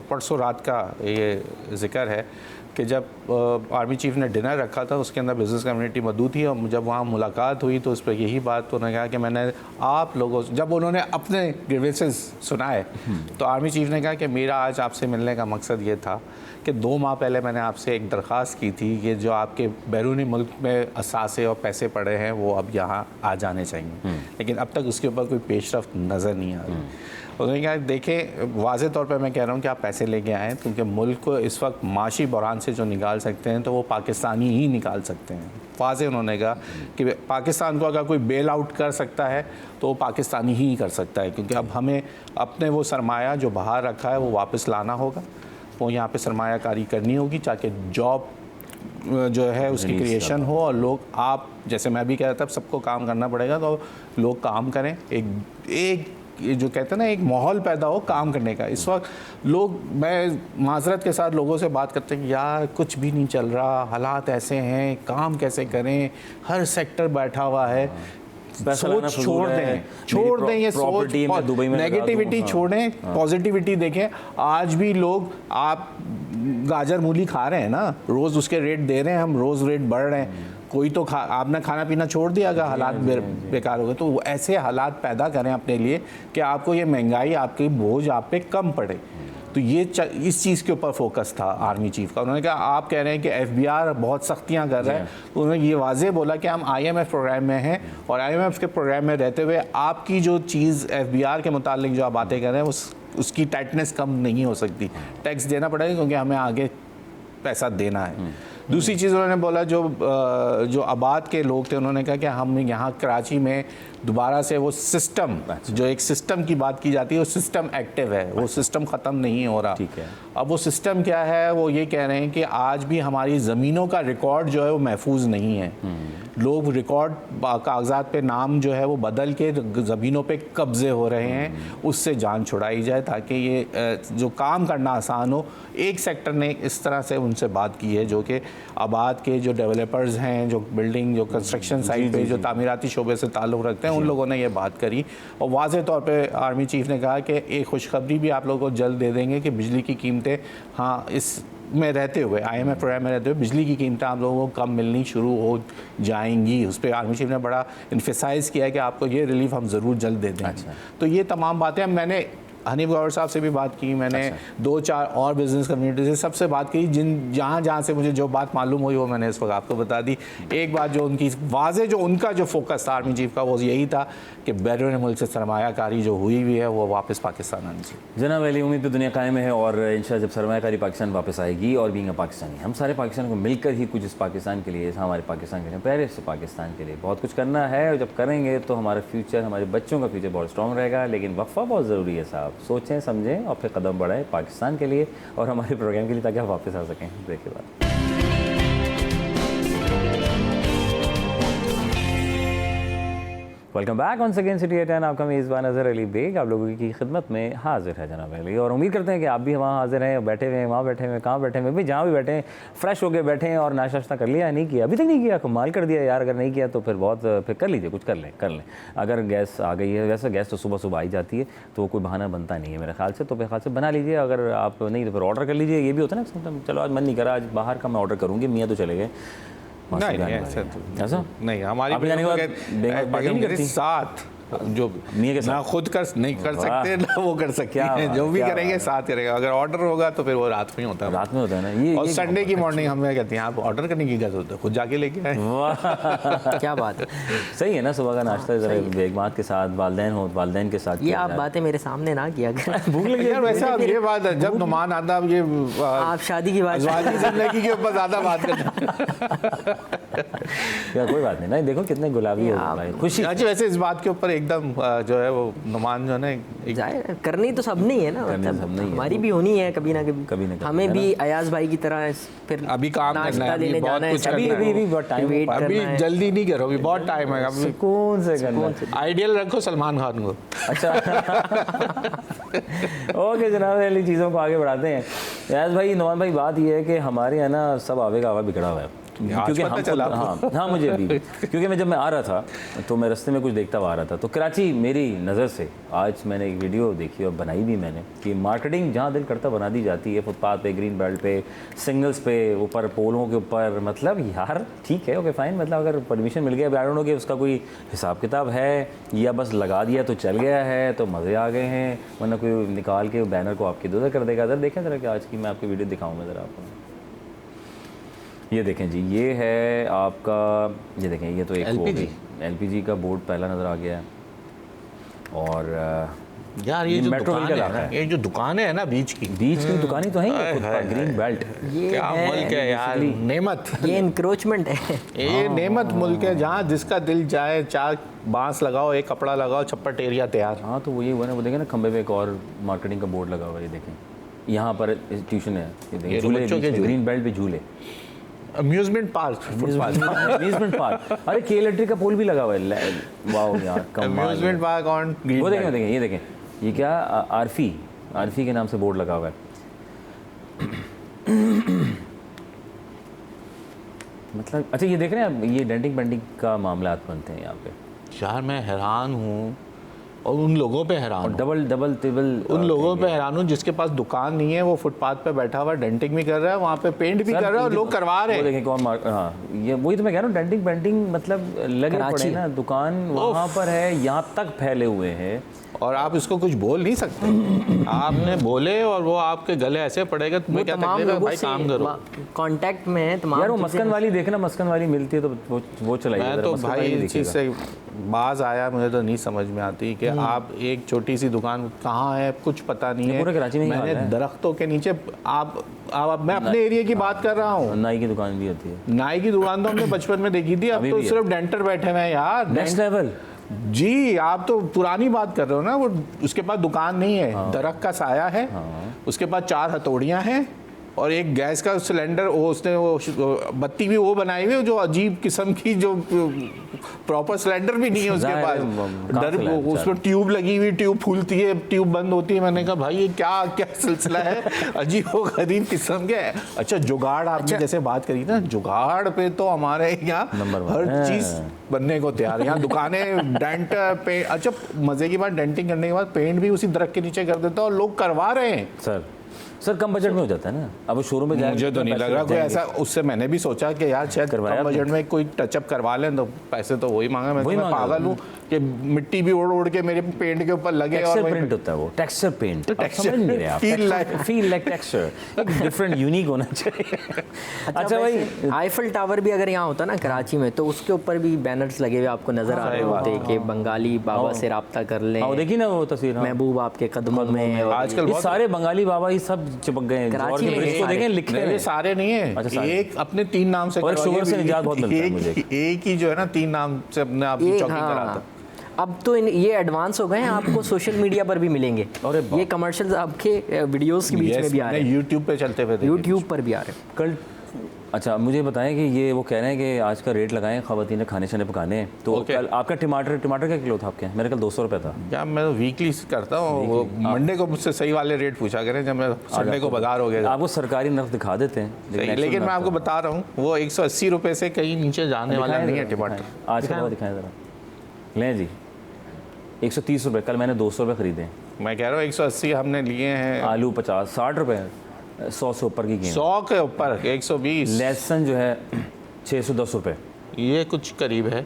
परसों रात का ये ज़िक्र है कि जब आर्मी चीफ ने डिनर रखा था उसके अंदर बिज़नेस कम्युनिटी मौजूद थी और जब वहाँ मुलाकात हुई तो उस पर यही बात उन्होंने कहा कि मैंने आप लोगों, जब उन्होंने अपने ग्रीवेंसेस सुनाए तो आर्मी चीफ ने कहा कि मेरा आज आपसे मिलने का मकसद ये था कि 2 माह पहले मैंने आपसे एक दरख्वास्त की थी कि जो आपके बैरूनी मुल्क में असासे और पैसे पड़े हैं वो अब यहाँ आ जाने चाहिए, लेकिन अब तक उसके ऊपर कोई पेशरफ्त नज़र नहीं आ रही। उन्होंने कहा देखें, वाज़े तौर पर मैं कह रहा हूँ कि आप पैसे लेके आएँ, क्योंकि मुल्क को इस वक्त माशी बहरान से जो निकाल सकते हैं तो वो पाकिस्तानी ही निकाल सकते हैं। वाज़े उन्होंने कहा कि पाकिस्तान को अगर कोई बेल आउट कर सकता है तो वो पाकिस्तानी ही कर सकता है, क्योंकि अब हमें अपने वो सरमाया जो बाहर रखा है वो वापस लाना होगा, वो यहाँ पे सरमायाकारी करनी होगी ताकि जॉब जो है उसकी क्रिएशन हो और लोग, आप जैसे मैं भी कह रहा था, सबको काम करना पड़ेगा तो लोग काम करें, एक जो कहते हैं ना एक माहौल पैदा हो काम करने का। इस वक्त लोग, मैं माजरत के साथ लोगों से बात करते हैं कि यार कुछ भी नहीं चल रहा, हालात ऐसे हैं, काम कैसे करें, हर सेक्टर बैठा हुआ है, सोच छोड़ दें ये सोच, नेगेटिविटी छोड़ें, पॉजिटिविटी देखें। आज भी लोग, आप गाजर मूली खा रहे हैं ना, रोज़ उसके रेट दे रहे हैं, हम रोज़ रेट बढ़ रहे हैं, कोई तो आपने खाना पीना छोड़ दिया अगर हालात बेकार हो गए, तो ऐसे हालात पैदा करें अपने लिए कि आपको ये महंगाई, आपकी बोझ आप पे कम पड़े। तो ये इस चीज़ के ऊपर फोकस था आर्मी चीफ का। उन्होंने कहा आप कह रहे हैं कि FBI बहुत सख्तियां कर रहा है, तो उन्होंने ये वाज़े बोला कि हम IMF प्रोग्राम में हैं और IMF के प्रोग्राम में रहते हुए आपकी जो चीज़ FBI के मुतालिक जो आप बातें कर रहे हैं उसकी टाइटनेस कम नहीं हो सकती, टैक्स देना पड़ेगा क्योंकि हमें आगे पैसा देना है। दूसरी चीज़ उन्होंने बोला, जो आबाद के लोग थे, उन्होंने कहा कि हम यहाँ कराची में दोबारा से वो सिस्टम, जो एक सिस्टम की बात की जाती है, वो सिस्टम एक्टिव है, वो सिस्टम ख़त्म नहीं हो रहा। ठीक है। अब वो सिस्टम क्या है, वो ये कह रहे हैं कि आज भी हमारी ज़मीनों का रिकॉर्ड जो है वो महफूज नहीं है। लोग रिकॉर्ड कागजात पे नाम जो है वो बदल के ज़मीनों पे कब्ज़े हो रहे हैं, उससे जान छुड़ाई जाए ताकि ये जो काम करना आसान हो। एक सेक्टर ने इस तरह से उनसे बात की है जो कि आबाद के जो डेवलपर्स हैं, जो बिल्डिंग, जो कंस्ट्रक्शन साइट पे जो तामीराती शोबे से ताल्लुक़ रखते हैं, उन लोगों ने ये बात करी और वाज़े तौर पे आर्मी चीफ ने कहा कि एक खुशखबरी भी आप लोगों को जल्द दे देंगे कि बिजली की कीमतें, हाँ, इस में रहते हुए, IMF प्रोग्राम में रहते हुए बिजली की कीमतें आप लोगों को कम मिलनी शुरू हो जाएंगी। उस पर आर्मी चीफ ने बड़ा इन्फेसाइज किया है कि आपको ये रिलीफ हम ज़रूर जल्द दे देंगे। अच्छा। तो ये तमाम बातें मैंने हनीफ गौर साहब से भी बात की, मैंने 2-4 और बिजनेस कम्युनिटी से सबसे बात की, जहाँ से मुझे जो बात मालूम हुई वो मैंने इस वक्त आपको बता दी। एक बात जो उनकी वाज़े, जो उनका जो फोकस था आर्मी चीफ का, वो यही था कि बैरून मुल्क से सरमायाकारी जो हुई हुई है वो वापस पाकिस्तान आनी चाहिए। जनाब अली, उम्मीद तो दुनिया कायम है और इंशाल्लाह जब सरमायाकारी पाकिस्तान वापस आएगी और बीइंग अ पाकिस्तानी, हम सारे पाकिस्तान को मिलकर ही कुछ इस पाकिस्तान के लिए, हमारे पाकिस्तान के लिए, प्यारे से पाकिस्तान के लिए बहुत कुछ करना है। और जब करेंगे तो हमारा फ्यूचर, हमारे बच्चों का फ्यूचर बहुत स्ट्रॉन्ग रहेगा। लेकिन वफ़ा बहुत ज़रूरी है साहब, सोचें समझें और फिर कदम बढ़ाएं पाकिस्तान के लिए और हमारे प्रोग्राम के लिए, ताकि हम वापस आ सकें ब्रेक के बाद। Welcome back on second city 10, आपका मेज़बान अज़हर अली बेग आप लोगों की खिदमत में हाजिर है जनाब अली। और उम्मीद करते हैं कि आप भी वहाँ हाजिर हैं, बैठे हुए हैं, वहाँ बैठे हुए हैं, कहाँ बैठे हुए, भाई जहाँ भी बैठे हैं फ्रेश होकर बैठे हैं और नाश्ता कर लिया, नहीं किया अभी तक, नहीं किया, कमाल कर दिया यार। अगर नहीं किया तो फिर कर लीजिए, कुछ कर लें। अगर गैस आ गई है, वैसे गैस तो सुबह आई जाती है तो कोई बहाना बनता नहीं है मेरे ख्याल से, तो मेरे ख्याल से बना लीजिए। अगर आप नहीं तो फिर ऑर्डर कर लीजिए। ये भी होता है ना, चलो आज मन नहीं करा, आज बाहर का मैं ऑर्डर करूँगी, मियाँ तो चले गए। ऐसा नहीं, हमारी मेरे साथ जो मियाँ के साथ ना खुद नहीं कर सकते ना वो कर सकते हैं, जो भी करेंगे साथ करेगा। अगर ऑर्डर होगा तो फिर वो रात में होता है, रात में होता है ना ये। और संडे की मॉर्निंग हमें कहते हैं आप ऑर्डर करने की जरूरत है, खुद जाके लेके आए। क्या बात है, सही है ना, सुबह का नाश्ता जरा बेगमात के साथ, वालदैन के साथ। ये आप बातें मेरे सामने ना किया करें। भूख लगी यार। वैसे अब ये बात है, जब मेहमान आता है, ये आप शादी की बात, जिंदगी के ऊपर ज्यादा बात करते या कोई बात नहीं, देखो कितने गुलाबी हो भाई, खुशी। अच्छा, वैसे इस बात के ऊपर एकदम जो है वो नुमान जो है जाहिर करनी तो सब नहीं है ना, मतलब हमारी भी होनी है कभी ना कभी, हमें भी अयाज भाई की तरह फिर अभी काम करना है, लेने जाना है, अभी बहुत टाइम, अभी जल्दी नहीं करो, अभी बहुत टाइम है, अभी सुकून से करना। आइडियल रखो सलमान खान को। अच्छा ओके जनाब, वाली चीज़ों को आगे बढ़ाते हैं। अयाज भाई, नुमान भाई, बात ये है कि हमारे यहाँ ना सब आवे का आवा बिगड़ा हुआ है, क्योंकि हम चला। हाँ मुझे भी, क्योंकि जब मैं आ रहा था तो मैं रास्ते में कुछ देखता हुआ आ रहा था, तो कराची मेरी नज़र से आज मैंने एक वीडियो देखी और बनाई भी मैंने कि मार्केटिंग जहाँ दिल करता बना दी जाती है, फुटपाथ पे, ग्रीन बेल्ट पे, सिग्नल्स पे, ऊपर पोलों के ऊपर। मतलब यार ठीक है, ओके फाइन, मतलब अगर परमिशन मिल गया, आई डोंट नो कि उसका कोई हिसाब किताब है या बस लगा दिया तो चल गया है तो मज़े आ गए हैं, वरना कोई निकाल के बैनर को आपके इधर कर देगा। इधर देखें ज़रा कि आज की मैं आपकी वीडियो दिखाऊँगा ज़रा आपको। ये देखें जी, ये है आपका, ये देखें, ये तो एक LPG का बोर्ड पहला नज़र आ गया है। और यार ये जो मेट्रो दुकान है ना, ये जो दुकानें है ना बीच की दुकानें तो हैं, ग्रीन बेल्ट, क्या मुल्क है यार, नेमत। ये इंक्रोचमेंट है, ये नेमत मुल्क है, जहाँ जिसका दिल जाए, चार बांस लगाओ, एक कपड़ा लगाओ, छप्पर टेरिया तैयार। हाँ तो वही हुआ ना, वो देखें ना खंबे पे एक और मार्केटिंग का बोर्ड लगा हुआ है, ये देखें यहाँ पर ट्यूशन है, ये देखें झूले, ग्रीन बेल्ट पे झूले, अम्यूजमेंट पार्क, अम्यूजमेंट पार्क, अरे के इलेक्ट्रिक का पोल भी लगा हुआ है, वाओ यार कमाल। अम्यूजमेंट पार्क ऑन, वो देखें, ये देखें, ये क्या आरफी के नाम से बोर्ड लगा हुआ है। मतलब अच्छा, ये देख रहे हैं आप, ये डेंटिंग पेंटिंग का मामला बनते हैं यहाँ पे। यार मैं हैरान हूँ और उन लोगों पे हैरान हूँ, डबल टेबल उन लोगों पे हैरान हूँ जिसके पास दुकान नहीं है, वो फुटपाथ पे बैठा हुआ डेंटिंग भी कर रहा है, वहाँ पे पेंट भी कर रहा है और लोग करवा रहे हैं। देखें कौन हाँ, ये वही तो मैं कह रहा हूँ, डेंटिंग पेंटिंग मतलब लगे पड़े ना, दुकान वहाँ पर है, यहाँ तक फैले हुए हैं और आप इसको कुछ बोल नहीं सकते। आपने बोले और वो आपके गले ऐसे पड़ेगा, तुम्हें क्या तकलीफ है भाई, काम करो। कांटेक्ट में है तमाम। यार वो मस्कन वाली देखना, मस्कन वाली मिलती है तो वो चलाइए। मैं तो भाई इस चीज़ से बाज आया, मुझे तो नहीं समझ में आती कि आप एक छोटी सी दुकान कहाँ है, कुछ पता नहीं है। पूरे कराची में मैंने दरख्तों के नीचे, आप मैं अपने एरिया की बात कर रहा हूँ, नाई की दुकान भी होती है। नाई की दुकान तो हमने बचपन में देखी थी, अब तो सिर्फ डेंटर बैठे हुए हैं यार, नेक्स्ट लेवल जी। आप तो पुरानी बात कर रहे हो ना, वो उसके पास दुकान नहीं है, दरख्त का साया है, उसके पास 4 हथौड़ियाँ हैं और एक गैस का सिलेंडर, उसने बत्ती भी वो बनाई हुई है जो अजीब किस्म की, जो प्रॉपर सिलेंडर भी नहीं है उसके पास, उसमें ट्यूब लगी हुई, ट्यूब फूलती है, ट्यूब बंद होती है। मैंने कहा भाई ये क्या क्या सिलसिला है, अजीब व गरीब किस्म के। अच्छा जुगाड़, आपने जैसे बात करी ना, जुगाड़ पे तो हमारे यहाँ हर चीज़ बनने को तैयार। यहाँ दुकानें, डेंट, पेंट। अच्छा मज़े की बात, डेंटिंग करने के बाद पेंट भी उसी दरख्त के नीचे कर देता है और लोग करवा रहे हैं सर। सर कम बजट में हो जाता है ना, अब वो शोरूम में जाएंगे मुझे तो नहीं लग रहा कोई ऐसा, उससे मैंने भी सोचा कि यार शायद करवाया कम आपने? बजट में कोई टचअप करवा लें तो पैसे तो वही मांगा। मैं वही तो मैं मांगा। पागल हूँ कि मिट्टी भी उड़ उड़ के मेरे पेंट के ऊपर लगे और टेक्सचर वही- प्रिंट होता है वो, टेक्सचर पेंट, तो texture, feel like- feel like texture, एक डिफरेंट यूनिक होना चाहिए। अच्छा भाई, आईफल टावर भी अगर यहाँ होता ना कराची में, तो उसके ऊपर भी बैनर्स लगे हुए आपको नजर आ रहे होते कि बंगाली बाबा से राब्ता कर लें, आओ देखिए ना वो तस्वीर, हाँ। महबूब आपके कदमों में। और आजकल ये बहुत सारे बंगाली बाबा ही सब चिपक गए हैं, कराची और में ब्रिज को सारे। देखें लिखे नहीं, हैं। ये सारे नहीं अच्छा, है, सारे। एक अपने 3 नाम से और एक करवाइए, शुगर से निजात बहुत मिलता है एक- मुझे। एक ही जो है ना 3 नाम से अपने आप की ये चौकी हाँ, कराता। अब तो ये एडवांस हो गए हैं, आपको सोशल मीडिया पर भी मिलेंगे। अरे बाप। ये कमर्शियल्स आपके वीडियोस के बीच में भी आ रहे हैं, यूट्यूब पे चलते हुए देखे। यूट्यूब पर भी आ रहे हैं। कल अच्छा मुझे बताएं कि ये वो कह रहे हैं कि आज का रेट लगाएं, ख़वातीन खाने शाने पकाने हैं, तो Okay. कल आपका टमाटर क्या किलो था आपके? मेरे कल 200 रुपये था। क्या मैं तो वीकली करता हूँ, वो मंडे को मुझसे सही वाले रेट पूछा करें जब मैं संडे को बाजार हो गया। आपको सरकारी नर्ख दिखा देते हैं, लेकिन actual मैं आपको नर्ख बता रहा हूँ वो 180 रुपये से कहीं नीचे जाने वाला दिखाएं नहीं है ज़रा, टमाटर। दिखाएं। आज का भाव दिखाएं ज़रा, लें जी 130 रुपये, कल मैंने 200 रुपये ख़रीदे। मैं कह रहा हूँ 180 हमने लिए हैं, आलू 50, 60 रुपये, 100 से ऊपर की कीमत। 100 के ऊपर 120, लहसुन जो है 610 रुपये, ये कुछ करीब है।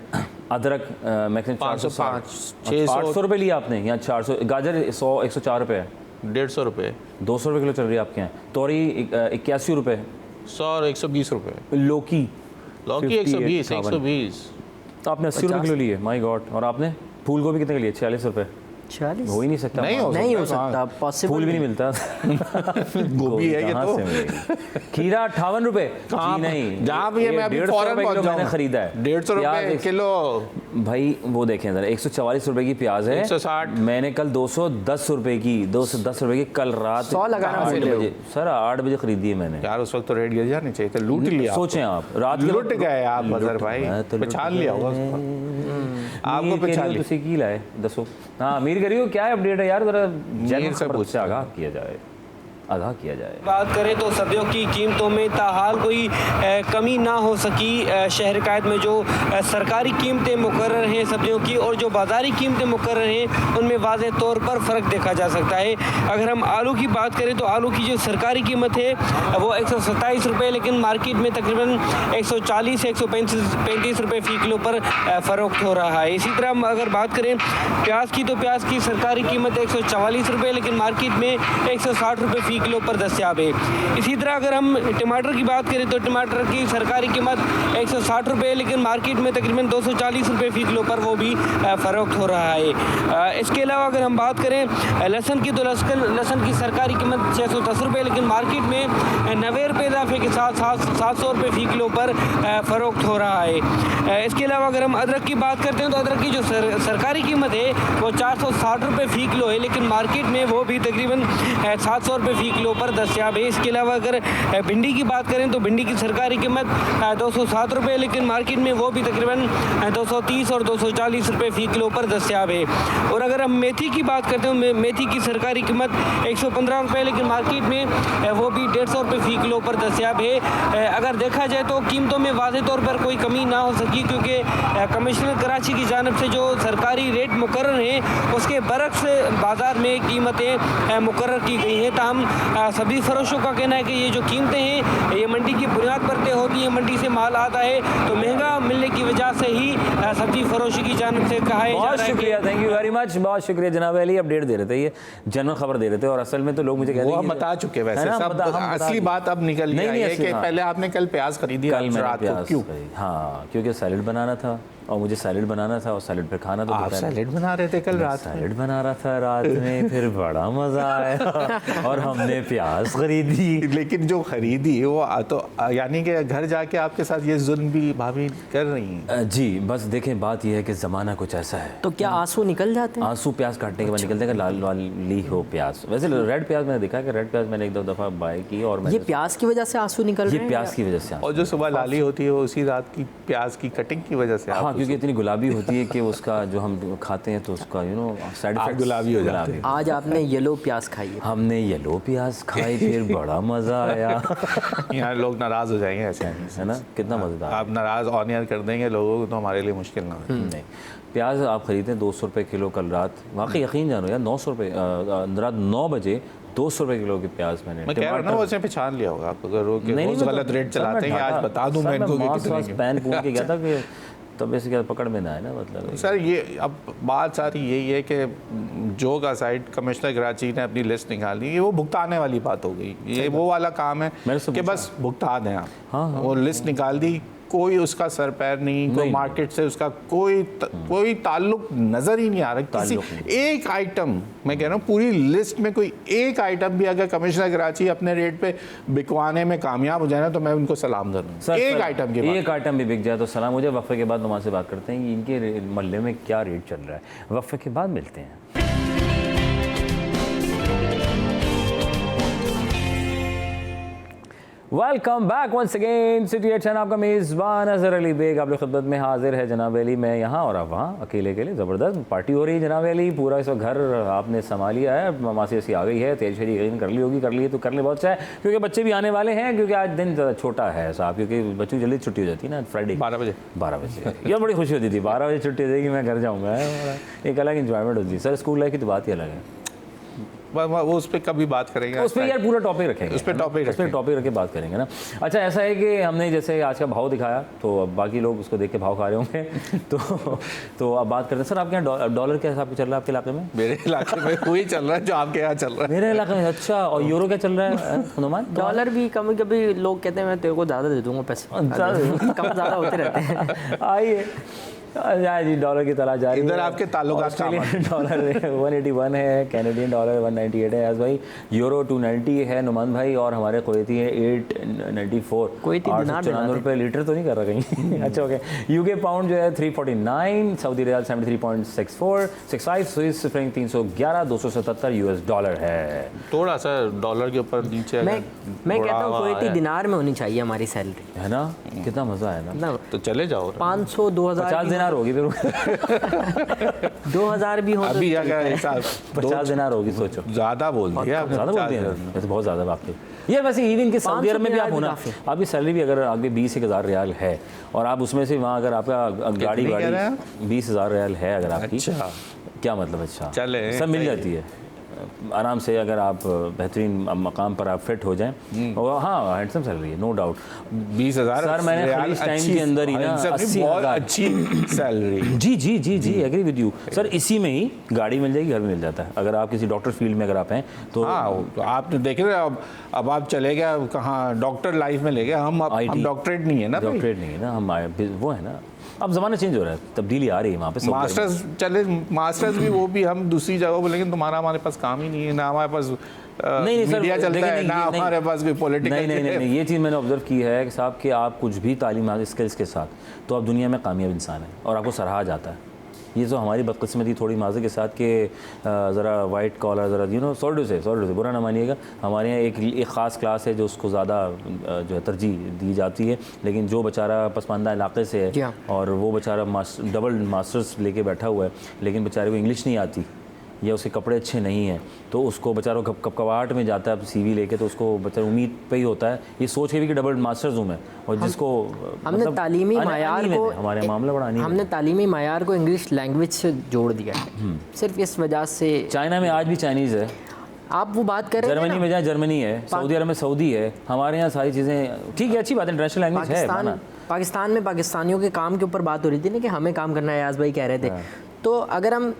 अदरक मैक्सिमम 505, 800 रुपये लिया आपने, यहाँ 400, गाजर 104 रुपये है, 150 रुपये, 200 रुपये किलो चल रही है आपके यहाँ। तोरी 81 रुपये, 100 और 120 रुपये, लौकी लौकी 120, 58, 120। तो आपने 80 रुपये किलो लिए, माय गॉड। और आपने फूल गोभी कितने के लिए? 46 रुपये। 40 हो ही नहीं सकता, नहीं हो नहीं हो सकता, सकता, पॉसिबल फूल भी नहीं मिलता। गोभी है ये कहाँ तो। से मिलेगी? खीरा 58 रुपये, जी नहीं, जहाँ भी है मैं अभी 150 फौरन रुपये पहुंच किलो मैंने जाऊँ। खरीदा है। 150 प्याज रुपये किलो, भाई वो देखें जरा, 144 रुपए की प्याज है, 160। मैंने कल 210 रुपए की, 210 रुपए की कल रात 100 लगाना 8 बोल रहे हो। बजे, सर 8 बजे खरीदी है मैंने। यार उस वक्त तो रेट गिर जाने चाहिए थे, लूट लिया। सोचें आप, रात के लूट वक्त- गए आप अजहर भाई, मैं तो लूट पहचान लिया होगा उसको। आपको मीर पहचान करियो लिया। तुसी की लाए दसो। हाँ मीर करियो, क्या अपडेट है यार, जरा जनरल से खबर पूछ। से आगाह किया जाए, आगाह किया जाए। बात करें तो सब्जियों की कीमतों में ताहाल कोई कमी ना हो सकी। शहर कायद में जो सरकारी कीमतें मुकर्रर हैं सब्जियों की और जो बाज़ारी कीमतें मुकर्रर हैं उनमें वाज़े तौर पर फ़र्क देखा जा सकता है। अगर हम आलू की बात करें तो आलू की जो सरकारी कीमत है वो 127 रुपये, लेकिन मार्केट में तकरीबन 140 से 135 रुपये फ़ी किलो पर फ़रोख्त हो रहा है। इसी तरह हम अगर बात करें प्याज की तो प्याज की सरकारी कीमत 144 रुपये, लेकिन मार्केट में 160 रुपये फ़ी किलो पर दस्तयाब है। इसी तरह अगर हम टमाटर की बात करें तो टमाटर की सरकारी कीमत 160 रुपये, लेकिन मार्केट में तकरीबन 240 रुपये फ़ी किलो पर वो भी फ़रोख्त हो रहा है। इसके अलावा अगर हम बात करें लहसुन की तो लहसुन की सरकारी कीमत 610 रुपये, लेकिन मार्केट में 90 रुपये इजाफे के साथ 700 रुपये फ़ी किलो पर फ़रोख्त हो रहा है। इसके अलावा अगर हम अदरक की बात करते हैं तो अदरक की जो सरकारी कीमत है वो 460 रुपये फ़ी किलो है, लेकिन मार्केट में वो भी तकरीबन 700 रुपये फ़ी किलो पर दस्तयाब है। इसके अलावा अगर भिंडी की बात करें तो भिंडी की सरकारी कीमत 207 रुपये, लेकिन मार्केट में वो भी तकरीबन 230 और 240 रुपये फ़ी किलो पर दस्तयाब है। और अगर हम मेथी की बात करते हैं मेथी की सरकारी कीमत 115 रुपये, लेकिन मार्केट में वो भी 150 रुपये फ़ी किलो पर दस्तयाब है। अगर देखा जाए तो कीमतों में वाज़े तौर पर कोई कमी ना हो सकी, क्योंकि कमिश्नर कराची की जानिब से जो सरकारी रेट मुकर्रर हैं उसके बरक्स बाज़ार में कीमतें मुकर्रर की गई हैं। ताहम सभी फरोशों का कहना है कि ये जो कीमतें हैं ये मंडी की बुनियाद पर तय होती हैं, मंडी से माल आता है तो महंगा मिलने की वजह से ही सब्जी फरोशी की जानिब से कहा है। बहुत शुक्रिया, थैंक यू वेरी मच, बहुत शुक्रिया जनाब अली, अपडेट दे रहे थे, ये जनरल खबर दे रहे थे। और असल में तो लोग मुझे कहते वो हैं हम कि- बता चुके है वैसे ना, सब, हम बता असली दिए। बात अब निकल नहीं, गई नहीं, है असली, कि हाँ। पहले आपने कल प्याज खरीदी कल मैंने रात को, प्याज क्यों? खरीदी। हाँ क्योंकि सैलेड बनाना था और मुझे सैलेड बनाना था और सैलेड पे खाना तो आप दोपहर में। सैलेड बना रहे थे कल रात में? सैलेड बना रहा था रात में, फिर बड़ा मज़ा आया और हमने प्याज खरीदी। लेकिन जो खरीदी वो तो यानी कि घर जाके आपके साथ ये जुल्म भी भाभी कर रही हैं। जी बस देखें, बात यह है कि ज़माना कुछ ऐसा है, तो क्या आंसू निकल जाते हैं? आंसू प्याज काटने के बाद निकलते हैं कि लाल वाली हो प्याज। वैसे रेड प्याज मैंने देखा कि रेड प्याज मैंने एक दो दफ़ा बाय की और ये मैंने प्याज की वजह से आंसू निकल रहे ये हैं प्याज या- की वजह से और जो सुबह लाली होती है वो उसी रात की प्याज की कटिंग की वजह से हाँ आप क्योंकि इतनी गुलाबी होती है कि उसका जो हम खाते हैं तो उसका साइड आप इफेक्ट गुलाबी हो जाते हैं। आज आपने येलो प्याज खाई है। हमने येलो प्याज प्याज खाई फिर बड़ा मज़ा आया। यहाँ लोग नाराज़ हो जाएंगे ऐसे है ना, कितना मज़ेदार। आप नाराज़ ऑनियर कर देंगे लोगों को तो हमारे लिए मुश्किल ना हो। नहीं, प्याज आप ख़रीदें 200 रुपये किलो कल रात, वाकई यकीन जानो यार 900 रुपये रात 9 बजे 200 रुपये किलो की प्याज मैंने। मैं कह रहा हूँ ना वो उसने पहचान लिया होगा आप, अगर वो रोज़ गलत रेट चलाते हैं, आज बता दूँ मैं इनको कि कितने की। पैन पूछ के गया था कि तब ऐसे क्या पकड़ में ना है ना, मतलब सर ये अब बात सारी यही है कि जो का साइड कमिश्नर कराची ने अपनी लिस्ट निकाली, ये वो भुगताने वाली बात हो गई। ये वो वाला काम है कि बस भुगता दें आप। हाँ, वो लिस्ट निकाल दी, कोई उसका सर पैर नहीं, कोई मार्केट से उसका कोई ताल्लुक नज़र ही नहीं आ रहा। किसी एक आइटम, मैं कह रहा हूँ पूरी लिस्ट में कोई एक आइटम भी अगर कमिश्नर कराची अपने रेट पे बिकवाने में कामयाब हो जाए ना तो मैं उनको सलाम करूँ। एक आइटम के बाद एक आइटम भी बिक जाए तो सलाम। मुझे वक्फे के बाद नुमान से बात करते हैं इनके महल्ले में क्या रेट चल रहा है। वक्फे के बाद मिलते हैं। Welcome back once again city at 10। आपका मेज़बान अज़हर अली बेग आप लोग खिदमत में हाजिर है। जनाब अली मैं यहाँ और आप वहाँ, अकेले ज़बरदस्त पार्टी हो रही है। जनाब अली पूरा इस वक्त घर आपने संभाल लिया है, मासी ऐसी आ गई है, तेज शरी यकीन कर ली होगी, कर ली है तो कर ले बहुत सा है, क्योंकि बच्चे भी आने वाले हैं, क्योंकि आज दिन छोटा है साहब, क्योंकि बच्चों की जल्दी छुट्टी हो जाती है ना, फ्राइडे 12 बजे ये बड़ी खुशी होती थी 12 बजे छुट्टी हो जाएगी, मैं घर जाऊँगा, एक अलग इन्जॉयमेंट होती है। सर स्कूल लाइफ की तो बात ही अलग है, वो उस पर कभी बात करेंगे, उस पर यार पूरा टॉपिक रखेंगे, उस पर टॉपिक रख के बात करेंगे ना। अच्छा ऐसा है कि हमने जैसे आज का भाव दिखाया तो अब बाकी लोग उसको देख के भाव खा रहे होंगे तो अब बात करते हैं। सर आपके यहाँ डॉलर के हिसाब से चल रहा है आपके इलाके में? मेरे इलाके में वही चल रहा है जो आपके यहाँ चल रहा है। मेरे इलाके में अच्छा, और यूरो क्या चल रहा है हनुमान? डॉलर भी कभी कभी लोग कहते हैं मैं तेरे को ज़्यादा दे दूंगा पैसे, कम ज़्यादा होते रहते हैं। आइए जी, डॉलर की तलाश जा रही है। इधर आपके ताल्लुकात डॉलर 181 है, कैनेडियन डॉलर 198 है याज भाई, यूरो 290 है नुमान भाई, और हमारे कुवैती है 894, 894 रुपये लीटर तो नहीं कर रहा कहीं अच्छा ओके। यूके पाउंड जो है 349, Saudi riyal 73.65, Swiss franc 311, 277 US dollar है। थोड़ा सा डॉलर के ऊपर नीचे मैं कहता हूँ कुवैती दिनार में होनी चाहिए हमारी सैलरी, है ना, कितना मजा है ना। तो चले जाओ 500 2000 50 दिनार होगी फिर 2000 भी हो अभी अगर ऐसा 50 दिनार होगी, सोचो ज़्यादा बोल दिया आपने, ज़्यादा बोलते हैं वैसे, बहुत ज़्यादा बात है यार। वैसे इवन कि सऊदी अरब में भी आप होना, आपकी सैलरी भी अगर आगे 20,000 रियाल है और आप उसमें से वहाँ अगर आपका गाड़ी 20,000 रियाल है अगर आपकी, क्या मतलब अच्छा चले सब मिल जाती है आराम से, अगर आप बेहतरीन मकाम पर आप फिट हो जाएं। और हाँ हैंडसम सैलरी है नो डाउट। 20,000 सर मैंने खाली इस टाइम के अंदर ही ना 80,000 अच्छी सैलरी। जी एग्री विद यू सर। इसी में ही गाड़ी मिल जाएगी, घर में मिल जाता है। अगर आप किसी डॉक्टर फील्ड में अगर आप हैं तो हाँ, तो आपने देख रहे अब आप चले गए कहाँ डॉक्टर लाइफ में ले गए, हम डॉक्टरेट नहीं है ना, डॉक्टरेट नहीं है ना, हम वो है ना, अब ज़माना चेंज हो रहा है, तब्दीली आ रही है वहाँ पे। मास्टर्स चले, मास्टर्स भी वो भी हम दूसरी जगह बोलेंगे तुम्हारा हमारे पास काम ही नहीं है ना, हमारे पास नहीं मीडिया चलता है ना, हमारे पास कोई पॉलिटिकल नहीं, ये चीज़ मैंने ऑब्जर्व की है कि साहब कि आप कुछ भी तालीम स्किल्स के साथ तो आप दुनिया में कामयाब इंसान हैं और आपको सराहा जाता है। ये तो हमारी बदकिस्मती थोड़ी माजे के साथ कि ज़रा वाइट कॉलर ज़रा सॉल्डो से बुरा ना मानिएगा, हमारे यहाँ एक ख़ास क्लास है जो उसको ज़्यादा जो है तरजीह दी जाती है, लेकिन जो बेचारा पसमानदा इलाके से है और वो बेचारा डबल मास्टर्स लेके बैठा हुआ है, लेकिन बेचारे को इंग्लिश नहीं आती या उसके कपड़े अच्छे नहीं हैं, तो उसको बेचारों कपकवाहट में जाता है CV लेके, तो उसको बेचारा उम्मीद पे ही होता है ये सोच के भी कि डबल मास्टर्स हूँ मैं, और जिसको हमने तालीमी मायार को, हमारे मामला बड़ा नहीं, हमने तालीमी मायार को इंग्लिश लैंग्वेज से जोड़ दिया है सिर्फ इस वजह से। चाइना में आज भी चाइनीज़ है, आप वो बात कर रहे हैं, जर्मनी में जहाँ जर्मनी है, सऊदी अरब में सऊदी है, हमारे यहाँ सारी चीज़ें ठीक है, अच्छी बात है, इंटरनेशनल लैंग्वेज है। पाकिस्तान में पाकिस्तानियों के काम के ऊपर बात हो रही थी ना कि हमें काम करना है, याज भाई कह रहे थे। तो अगर हम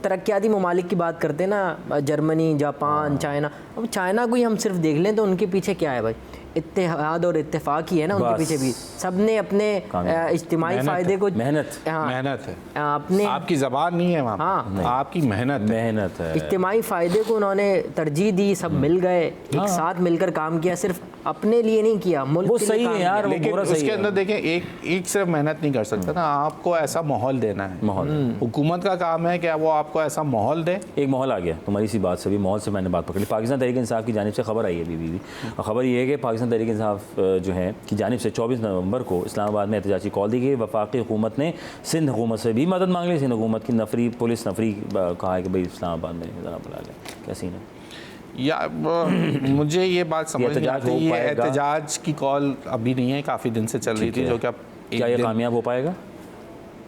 तरक्याती ममालिक की बात करते हैं ना, जर्मनी, जापान, चाइना, अब चाइना को ही हम सिर्फ देख लें तो उनके पीछे क्या है भाई, इत्तेहाद और इत्तेफाक ही है ना उनके पीछे भी। सबने अपने इज्तिमाई फ़ायदे को मेहनत है, अपने आपकी ज़बान नहीं है वहाँ, आपकी मेहनत है, इज्तिमाई फ़ायदे को उन्होंने तरजीह दी, सब मिल गए, एक साथ मिलकर काम किया, सिर्फ अपने लिए नहीं किया, मुल्क वो के सही लिए है यार, लेकिन उसके अंदर देखें एक सिर्फ मेहनत नहीं कर सकता ना, आपको ऐसा माहौल देना है, माहौल हुकूमत का काम है कि वो आपको ऐसा माहौल दे। एक माहौल आ गया तुम्हारी सी बात से भी, माहौल से मैंने बात पकड़ी। पाकिस्तान तहरीक इंसाफ की जानिब से खबर आई है अभी और ख़बर ये है कि पाकिस्तान तहरीक इंसाफ जो है की जानिब से 24 नवंबर को इस्लामाबाद में एहतजाजी कॉल दी गई। वफाकी हुकूमत ने सिंध हुकूमत से भी मदद मांग ली। सिंध हुकूमत की पुलिस नफरी कहा है कि भाई इस्लामाबाद में ज़रा बुला लें, क्या सीन है? या मुझे ये बात समझ नहीं एहतजाज आती, हो ये पाएगा? एहतजाज की कॉल अभी नहीं है, काफ़ी दिन से चल रही ठीक थी, है। जो कि अब क्या एक ये दिन- कामयाब हो पाएगा?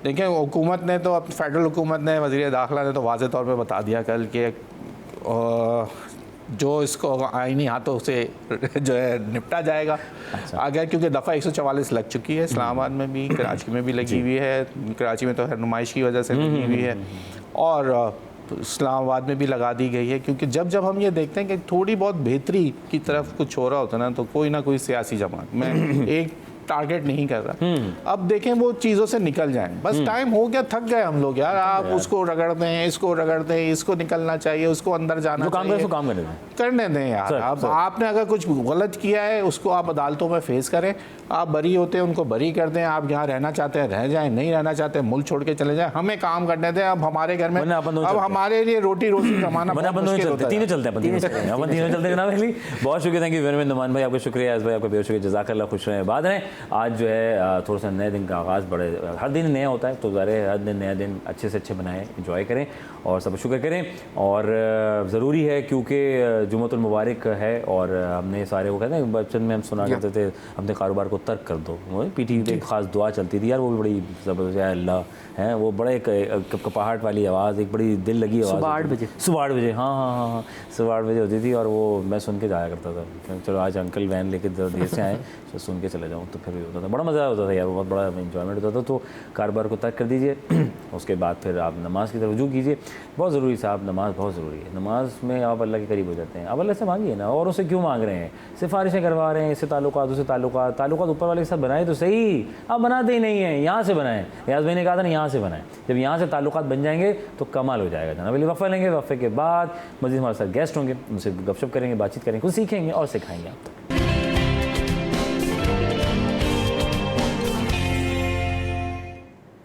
देखिए हुकूमत ने तो, अब फेडरल हुकूमत ने, वज़ीर दाखिला ने तो वाज़े तौर पे बता दिया कल कि जो इसको आईनी हाथों से जो है निपटा जाएगा। अगर क्योंकि दफ़ा 144 लग चुकी है, इस्लामाबाद में भी, कराची में भी लगी हुई है, कराची में तो है नुमाइश की वजह से लगी हुई है, और तो इस्लामाबाद में भी लगा दी गई है। क्योंकि जब जब हम ये देखते हैं कि थोड़ी बहुत बेहतरी की तरफ कुछ हो रहा होता है ना, तो कोई ना कोई सियासी जमात में एक टारगेट नहीं कर रहा। अब देखें वो चीज़ों से निकल जाएं, बस टाइम हो गया, थक गए हम लोग यार। आप उसको रगड़ते हैं, इसको रगड़ते हैं, इसको निकलना चाहिए, उसको अंदर जाना जो काम करे चाहिए, उसको काम करने दें। करने दें यार। सर, अब सर। आपने अगर कुछ गलत किया है उसको आप अदालतों में फेस करें, आप बरी होते हैं उनको बरी कर दें, आप यहाँ रहना चाहते हैं रह जाएं, नहीं रहना चाहते हैं मुल्क छोड़ के चले जाएं, हमें काम करने दें। अब हमारे घर में वरना अपन दोनों अब चलते हैं। हमारे लिए रोटी रोटी कमाना वरना बहुत अपन दोनों मुश्किल चलते होता तीनों है। चलते हैं, अपन तीनों चलते हैं, अपन तीनों चलते हैं जनाब अली। बहुत शुक्रिया, thank you very much Numan भाई, आपका शुक्रिया, भाई आपका बेहद शुक्रिया, जज़ाकल्लाह, खुश रहें, बाद रहें। आज जो है थोड़ा सा नए दिन का आगाज़, बड़े हर दिन नया होता है, तो ज़ाहिर हर दिन नया दिन अच्छे से अच्छे बनाएं, इंजॉय करें और सब शुक्र करें। और ज़रूरी है क्योंकि जुम्मतुल मुबारक है, और हमने सारे वो कहते हैं बचपन में हम सुना करते थे अपने कारोबार को तर्क कर दो, पीटी पे एक ख़ास दुआ चलती थी यार, वो भी बड़ी ज़बरदस्त है, अल्लाह है वो, बड़े कपाहट वाली आवाज़, एक बड़ी दिल लगी आवाज़, सुबह 8 बजे, सुबह 8 बजे, हाँ, सुबह 8 बजे होती थी, और वो मैं सुन के जाया करता था। चलो आज अंकल वैन लेके देर से आए तो सुन के चले जाऊँ, तो फिर भी होता था, बड़ा मज़ा होता था यार, बहुत बड़ा इन्जॉयमेंट होता था। तो कारोबार को तर्क कर दीजिए, उसके बाद फिर आप नमाज़ की तरफ रुजू कीजिए, बहुत ज़रूरी साहब, नमाज़ बहुत ज़रूरी है। नमाज में आप अल्लाह के करीब हो जाते हैं। आप अल्लाह से मांगिए ना, और उससे क्यों मांग रहे हैं, सिफारिशें करवा रहे हैं, इससे ताल्लुकात उससे ताल्लुकात ऊपर वाले के साथ बनाए तो सही, आप बनाते ही नहीं हैं, यहाँ से बनाएं। याज भाई ने कहा था ना, यहाँ से बनाएं, जब यहाँ से ताल्लुकात बन जाएंगे तो कमाल हो जाएगा जनाब अली। वफ़ा लेंगे, वफ़े के बाद मज़ीद हमारे साथ गेस्ट होंगे, उनसे गपशप करेंगे, बातचीत करेंगे, कुछ सीखेंगे और सिखाएंगे आपको।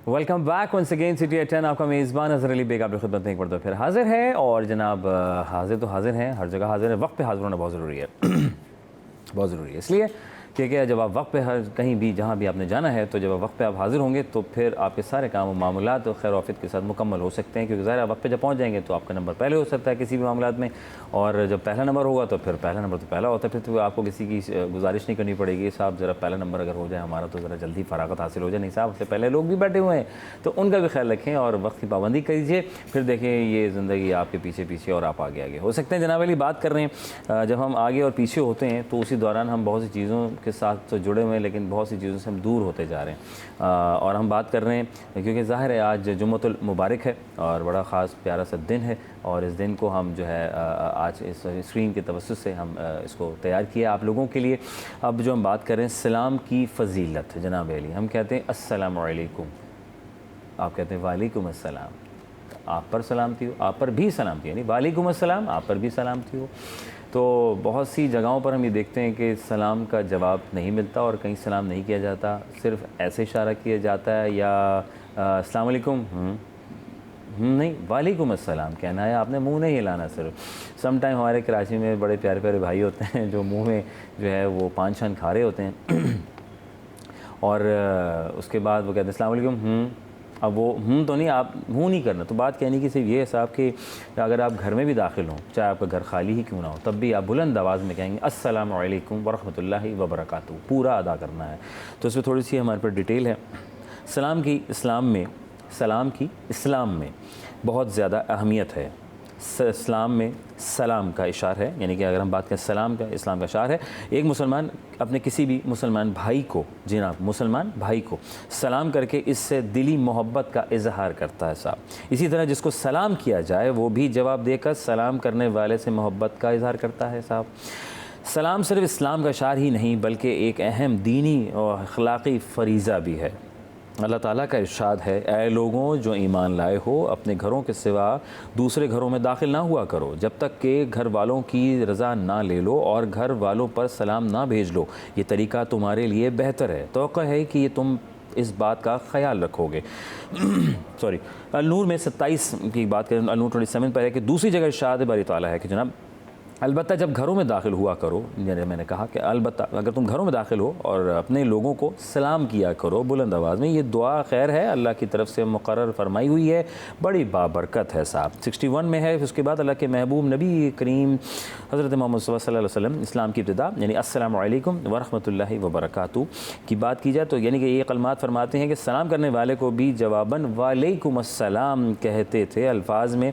Welcome back once again city at 10, आपका मेज़बान अज़हर अली बेग आपकी खिदमत में एक बार तो फिर हाजिर है। और जनाब हाजिर तो हाजिर हैं, हर जगह हाजिर है, वक्त पे हाजिर होना बहुत ज़रूरी है। बहुत ज़रूरी है इसलिए क्योंकि जब आप वक्त पे हर कहीं भी जहाँ भी आपने जाना है, तो जब आप वक्त पे आप हाजिर होंगे तो फिर आपके सारे काम और मामलात तो खैर औफियत के साथ मुकम्मल हो सकते हैं। क्योंकि ज़ाहिर वक्त पे जब पहुँच जाएंगे तो आपका नंबर पहले हो सकता है किसी भी मामलात में, और जब पहला नंबर होगा तो फिर पहला नंबर तो पहला होता है, फिर तो आपको किसी की गुजारिश नहीं करनी पड़ेगी, साहब ज़रा पहला नंबर अगर हो जाए हमारा तो ज़रा जल्दी फ़रागत हासिल हो जाए, नहीं साहब उससे पहले लोग भी बैठे हुए हैं, तो उनका भी ख्याल रखें और वक्त की पाबंदी कीजिए। फिर देखें ये ज़िंदगी आपके पीछे पीछे और आप आगे आगे हो सकते हैं। जनाब अली बात कर रहे हैं, जब हम आगे और पीछे होते हैं तो उसी दौरान हम बहुत सी चीज़ों के साथ तो जुड़े हुए हैं, लेकिन बहुत सी चीज़ों से हम दूर होते जा रहे हैं। और हम बात कर रहे हैं क्योंकि ज़ाहिर है आज जुम्मतुल मुबारक है और बड़ा ख़ास प्यारा सा दिन है, और इस दिन को हम जो है आज इस स्क्रीन के तवस्सुस से हम इसको तैयार किया आप लोगों के लिए। अब जो हम बात कर रहे हैं सलाम की फ़जीलत, जनाब अली हम कहते हैं अस्सलामु अलैकुम, आप कहते हैं वालेकुम अस्सलाम, आप पर सलामती हो, आप पर भी सलामती, यानी वालेकुम अस्सलाम, आप पर भी सलामती हो। तो बहुत सी जगहों पर हम ये देखते हैं कि सलाम का जवाब नहीं मिलता और कहीं सलाम नहीं किया जाता, सिर्फ ऐसे इशारा किया जाता है या अस्सलाम वालेकुम नहीं, वालेकुम अस्सलाम कहना है, आपने मुंह नहीं हिलाना। सिर्फ सम टाइम हमारे कराची में बड़े प्यारे प्यारे भाई होते हैं जो मुंह में जो है वो पान शान खा रहे होते हैं और उसके बाद वो कहते हैं अस्सलाम वालेकुम। अब वो तो नहीं, आप नहीं करना। तो बात कहने की सिर्फ ये है साहब कि अगर आप घर में भी दाखिल हों, चाहे आपका घर खाली ही क्यों ना हो, तब भी आप बुलंद आवाज़ में कहेंगे अस्सलामु अलैकुम व रहमतुल्लाहि व बरकातुहू, पूरा अदा करना है। तो इसमें थोड़ी सी हमारे पर डिटेल है। सलाम की इस्लाम में बहुत ज़्यादा अहमियत है। इस्लाम में सलाम का इशार है, यानी कि अगर हम बात करें सलाम का, इस्लाम का इशार है। एक मुसलमान अपने किसी भी मुसलमान भाई को, जनाब मुसलमान भाई को सलाम करके इससे दिली मोहब्बत का इजहार करता है साहब। इसी तरह जिसको सलाम किया जाए वो भी जवाब देकर सलाम करने वाले से मोहब्बत का इजहार करता है साहब। सलाम सिर्फ इस्लाम का इशार ही नहीं बल्कि एक अहम दीनी और अखलाक़ी फ़रीज़ा भी है। अल्लाह ताला का इरशाद है, ऐ लोगों जो ईमान लाए हो, अपने घरों के सिवा दूसरे घरों में दाखिल ना हुआ करो जब तक कि घर वालों की रज़ा ना ले लो और घर वालों पर सलाम ना भेज लो, ये तरीका तुम्हारे लिए बेहतर है। तौक़ा है कि ये तुम इस बात का ख्याल रखोगे। सॉरी, अल-नूर में 27 की बात करें, अल-नूर 27 पर है कि दूसरी जगह इरशाद बारी ताला है कि जनाब अलबत्ता जब घरों में दाखिल हुआ करो, यानी मैंने कहा कि अलबत्ता अगर तुम घरों में दाखिल हो और अपने लोगों को सलाम किया करो बुलंद आवाज़ में, ये दुआ खैर है अल्लाह की तरफ से मुकर्रर फरमाई हुई है, बड़ी बाबरकत है साहब। 61 में है। उसके बाद अल्लाह के महबूब नबी करीम हज़रत मोहम्मद सल्लल्लाहु अलैहि वसल्लम इस्लाम की इब्तिदा यानी अस्सलामु अलैकुम व रहमतुल्लाहि व बरकातुहू की बात की जाए तो यानी कि ये कलमात फरमाते हैं कि सलाम करने वाले को भी जवाबन वालेकुम अस्सलाम कहते थे अल्फाज में।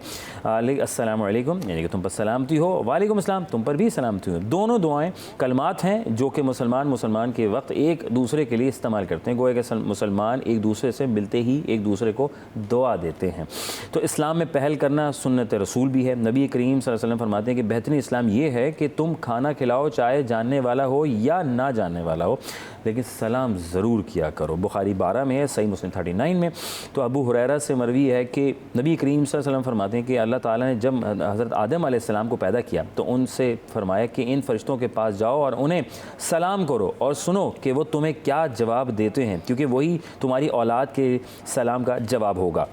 अस्सलामु अलैकुम यानी कि तुम पर सलामती हो, वालेकुम अस्सलाम तुम पर भी सलामती हो। दोनों दुआएं कलमात हैं जो कि मुसलमान के वक्त एक दूसरे के लिए इस्तेमाल करते हैं। गोया कि मुसलमान एक दूसरे से मिलते ही एक दूसरे को दुआ देते हैं। तो इस्लाम में पहल करना सुन्नत रसूल भी है। नबी करीम सल्लल्लाहु अलैहि वसल्लम फरमाते हैं कि बेहतरीन इस्लाम ये है कि तुम खाना खिलाओ चाहे जानने वाला हो या ना जानने वाला हो, लेकिन सलाम ज़रूर किया करो। बुखारी 12 में है, सही मुस्लिम 39 में। तो अबू हुरैरा से मरवी है कि नबी करीम सल्लल्लाहु अलैहि वसल्लम फरमाते हैं कि अल्लाह ताला ने जब हज़रत आदम अलैहिस्सलाम को पैदा किया तो उनसे फरमाया कि इन फरिश्तों के पास जाओ और उन्हें सलाम करो और सुनो कि वो तुम्हें क्या जवाब देते हैं, क्योंकि वही तुम्हारी औलाद के सलाम का जवाब होगा।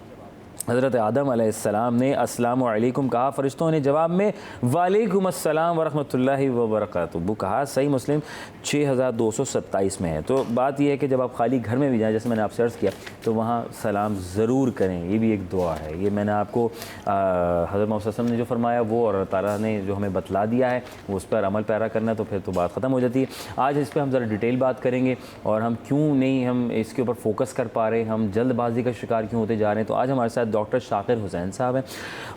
हज़रत आदम अलैहिस्सलाम ने अस्सलामु अलैकुम कहा, फ़रिश्तों ने जवाब में वालेकुम अस्सलाम व रहमतुल्लाहि व बरकातुहू कहा। सही मुस्लिम 6227 में है। तो बात यह है कि जब आप खाली घर में भी जाएँ, जैसे मैंने आपसे अर्ज़ किया, तो वहाँ सलाम ज़रूर करें। ये भी एक दुआ है। ये मैंने आपको हज़रत मोहम्मद सल्लल्लाहु अलैहि वसल्लम ने जो फरमाया वो और अल्लाह ताला ने जो हमें बतला दिया है वो उस पर अमल पैरा करना, तो फिर तो बात ख़त्म हो जाती है। आज इस पर हम ज़रा डिटेल बात करेंगे और हम क्यों नहीं हम इसके ऊपर फोकस कर पा रहे, हम जल्दबाजी का शिकार क्यों होते जा रहे हैं। तो आज हमारे साथ डॉक्टर शाकिर हुसैन साहब हैं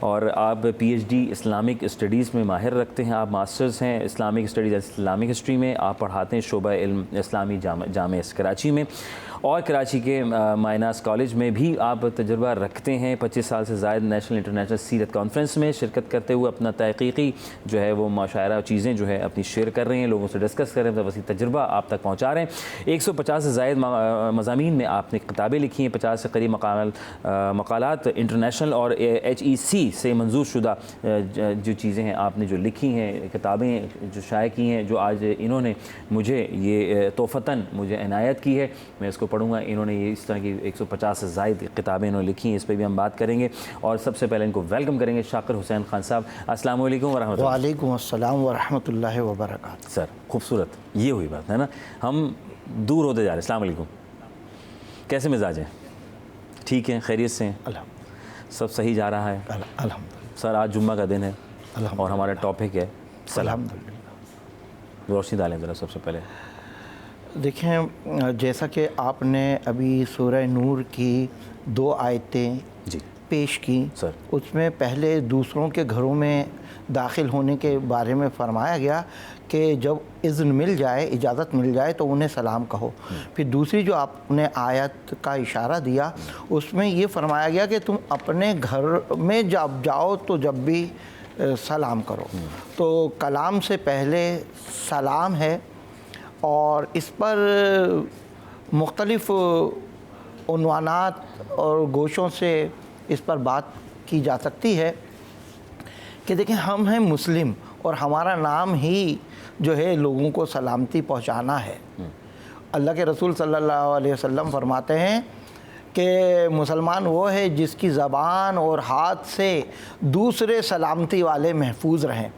और आप PhD इस्लामिक स्टडीज़ में माहिर रखते हैं। आप मास्टर्स हैं इस्लामिक स्टडीज़ इस्लामिक हिस्ट्री में। आप पढ़ाते हैं शोबा इल्म इस्लामी जामे कराची में और कराची के माइनास कॉलेज में भी आप तजुर्बा रखते हैं। 25 साल से ज़ायद नेशनल इंटरनेशनल सीरत कॉन्फ्रेंस में शिरकत करते हुए अपना तहक़ीक़ी जो है वो माशायरा चीज़ें जो है अपनी शेयर कर रहे हैं, लोगों से डिस्कस कर रहे हैं, वसी तजुर्बा आप तक पहुँचा रहे हैं। 150 से ज़ायद मज़ामीन में आपने किताबें लिखी हैं, 50 से करीब मकालात इंटरनेशनल और HEC से मंजूर शुदा जो चीज़ें हैं आपने जो लिखी हैं, किताबें जो शाये की हैं, जो आज इन्होंने मुझे ये तोहफ़तन मुझे इनायत की है, मैं इसको पढ़ूंगा। इन्होंने ये इस तरह की 150 से ज़ायद किताबें इन्होंने लिखी हैं, इस पर भी हम बात करेंगे। और सबसे पहले इनको वेलकम करेंगे शाकिर हुसैन खान साहब। अस्सलाम वालेकुम वरहमतुल्लाह। वालेकुम अस्सलाम वरहमतुल्लाहि वबरकातुहू। सर खूबसूरत ये हुई बात है ना, हम दूर होते जा रहे हैं। अस्सलाम वालेकुम, कैसे मिजाज हैं? ठीक हैं, खैरियत से हैं? अल्हम्दुलिल्लाह, सब सही जा रहा है? अल्हम्दुलिल्लाह। सर आज जुम्मा का दिन है अल्हम्दुलिल्लाह। और हमारा टॉपिक है सलाम। अल्हम्दुलिल्लाह। रोशनी डालें ज़रा सबसे पहले। देखें, जैसा कि आपने अभी सूरह नूर की 2 आयतें जी पेश की, सर। उसमें पहले दूसरों के घरों में दाखिल होने के बारे में फरमाया गया कि जब इज़्न मिल जाए, इजाज़त मिल जाए तो उन्हें सलाम कहो। फिर दूसरी जो आपने आयत का इशारा दिया उसमें ये फरमाया गया कि तुम अपने घर में जब जाओ तो जब भी सलाम करो। तो कलाम से पहले सलाम है और इस पर मुख्तलिफ़ उन्वानात और गोशों से इस पर बात की जा सकती है कि देखें, हम हैं मुस्लिम और हमारा नाम ही जो है लोगों को सलामती पहुंचाना है। अल्लाह के रसूल सल्लल्लाहु अलैहि वसल्लम फरमाते हैं कि मुसलमान वो है जिसकी ज़बान और हाथ से दूसरे सलामती वाले महफूज रहें।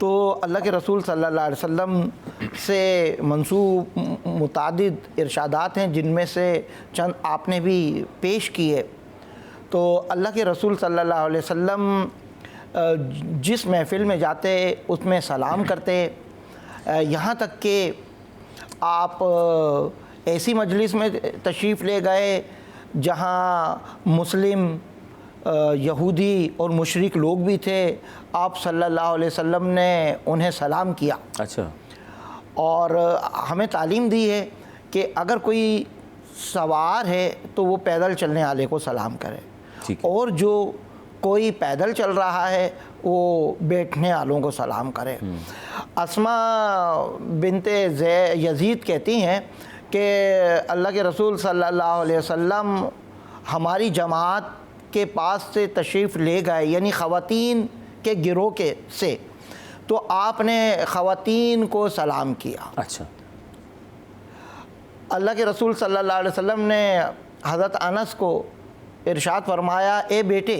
तो अल्लाह के रसूल सल्लल्लाहु अलैहि वसल्लम से मंसूब मुतादिद इरशादात हैं, जिनमें से चंद आपने भी पेश किए। तो अल्लाह के रसूल सल्लल्लाहु अलैहि वसल्लम जिस महफ़िल में जाते उसमें सलाम करते, यहाँ तक कि आप ऐसी मजलिस में तशरीफ़ ले गए जहाँ मुस्लिम, यहूदी और मुशरिक लोग भी थे, आप सल्लल्लाहु अलैहि वसल्लम ने उन्हें सलाम किया। अच्छा। और हमें तालीम दी है कि अगर कोई सवार है तो वो पैदल चलने वाले को सलाम करे, और जो कोई पैदल चल रहा है वो बैठने वालों को सलाम करे। अस्मा बिनते यजीद कहती हैं कि अल्लाह के रसूल सल्लल्लाहु अलैहि वसल्लम हमारी जमात के पास से तशरीफ़ ले गए, यानी ख़वातीन के गिरोह के से, तो आपने ख़वातीन को सलाम किया। अच्छा। अल्लाह के रसूल सल्लल्लाहु अलैहि वसल्लम ने हज़रत अनस को इरशाद फरमाया, ए बेटे,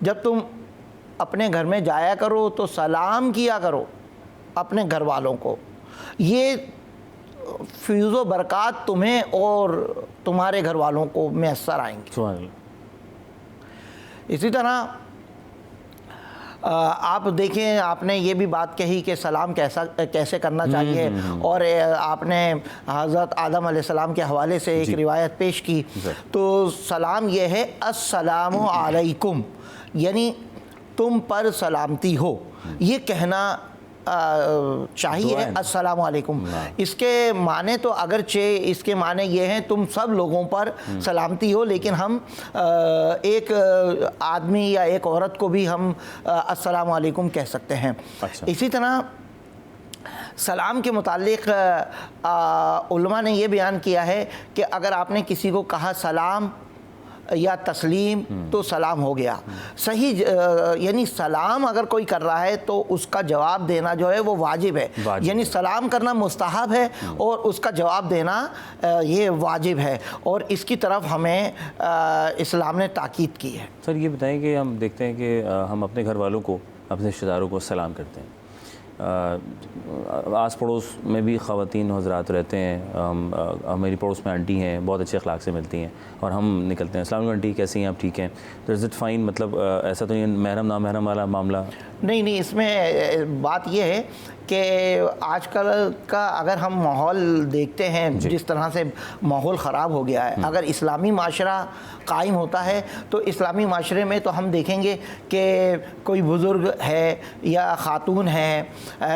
जब तुम अपने घर में जाया करो तो सलाम किया करो अपने घर वालों को। ये फ्यूज़ो बरक़ात तुम्हें और तुम्हारे घर वालों को मैसर आएंगे। सुभान अल्लाह। इसी तरह आप देखें, आपने ये भी बात कही कि सलाम कैसे करना चाहिए, और आपने हज़रत आदम अलैहिस्सलाम के हवाले से एक रिवायत पेश की। तो सलाम ये है अस्सलामु अलैकुम, यानी तुम पर सलामती हो, ये कहना चाहिए अस्सलामु अलैकुम। इसके माने तो अगरचे इसके माने ये हैं तुम सब लोगों पर सलामती हो, लेकिन हम एक आदमी या एक औरत को भी हम अस्सलामु अलैकुम कह सकते हैं। अच्छा। इसी तरह सलाम के मुतालिक उलमा ने ये बयान किया है कि अगर आपने किसी को कहा सलाम या तस्लीम तो सलाम हो गया सही, यानी सलाम अगर कोई कर रहा है तो उसका जवाब देना जो है वो वाजिब है, यानी सलाम करना मुस्तहब है और उसका जवाब देना ये वाजिब है, और इसकी तरफ हमें इस्लाम ने ताकीद की है। सर ये बताएं कि हम देखते हैं कि हम अपने घर वालों को, अपने रिश्तेदारों को सलाम करते हैं, आस पड़ोस में भी ख़वातीन हज़रात रहते हैं, मेरी पड़ोस में आंटी हैं, बहुत अच्छे अखलाक से मिलती हैं, और हम निकलते हैं अस्सलाम वालेकुम आंटी कैसी हैं आप, ठीक हैं, तो इज़ इट फ़ाइन, मतलब ऐसा तो नहीं महरम ना महरम वाला मामला? नहीं, इसमें बात यह है कि आजकल का अगर हम माहौल देखते हैं, जिस तरह से माहौल ख़राब हो गया है, अगर इस्लामी माशरा कायम होता है तो इस्लामी माशरे में तो हम देखेंगे कि कोई बुज़ुर्ग है या ख़ातून है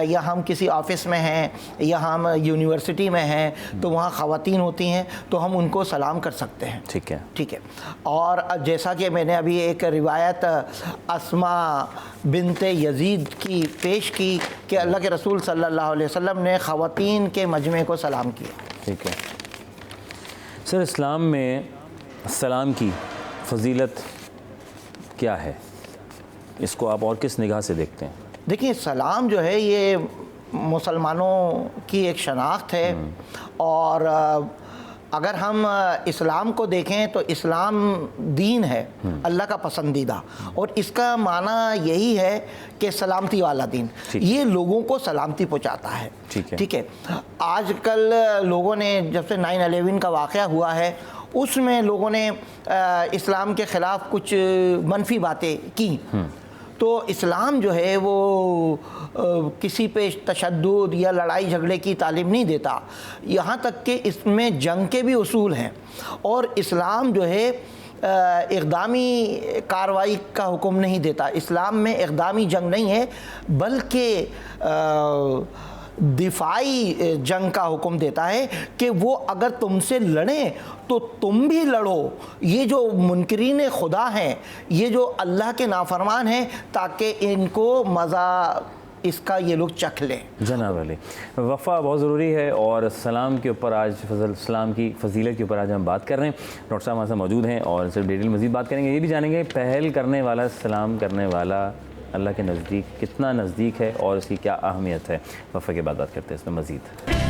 या हम किसी ऑफ़िस में हैं या हम यूनिवर्सिटी में हैं तो वहाँ ख़वातीन होती हैं तो हम उनको सलाम कर सकते हैं। ठीक है। और जैसा कि मैंने अभी एक रिवायत अस्मा बिनते यजीद की पेश की कि अल्लाह के रसूल सल्लल्लाहु अलैहि वसल्लम ने ख़वातीन के मजमे को सलाम किया। ठीक है सर, इस्लाम में सलाम की फजीलत क्या है, इसको आप और किस निगाह से देखते हैं? देखिए, सलाम जो है ये मुसलमानों की एक शनाख्त है, और अगर हम इस्लाम को देखें तो इस्लाम दीन है अल्लाह का पसंदीदा, और इसका माना यही है कि सलामती वाला दीन, ये लोगों को सलामती पहुंचाता है। ठीक है। आजकल लोगों ने जब से 9/11 का वाक़या हुआ है उसमें लोगों ने इस्लाम के ख़िलाफ़ कुछ मनफी बातें की, तो इस्लाम जो है वो किसी पे तशद्दुद या लड़ाई झगड़े की तालीम नहीं देता, यहाँ तक कि इसमें जंग के भी उसूल हैं, और इस्लाम जो है इक़दामी कार्रवाई का हुक्म नहीं देता। इस्लाम में इक़दामी जंग नहीं है बल्कि दिफाई जंग का हुक्म देता है कि वो अगर तुमसे लड़ें तो तुम भी लड़ो। ये जो मुनकरीन खुदा हैं, ये जो अल्लाह के नाफरमान हैं, ताकि इनको मज़ा इसका ये लोग चख लें। जनाब अली, वफ़ा बहुत ज़रूरी है, और सलाम के ऊपर आज सलाम की फजीलत के ऊपर आज हम बात कर रहे हैं। डॉक्टर साहब हमारे साथ मौजूद हैं और सिर्फ डिटेल मज़ीद बात करेंगे, ये भी जानेंगे पहल करने वाला, सलाम करने वाला अल्लाह के नज़दीक कितना नज़दीक है और इसकी क्या अहमियत है। वफ़ा के बाद बात करते हैं इसमें मज़ीद।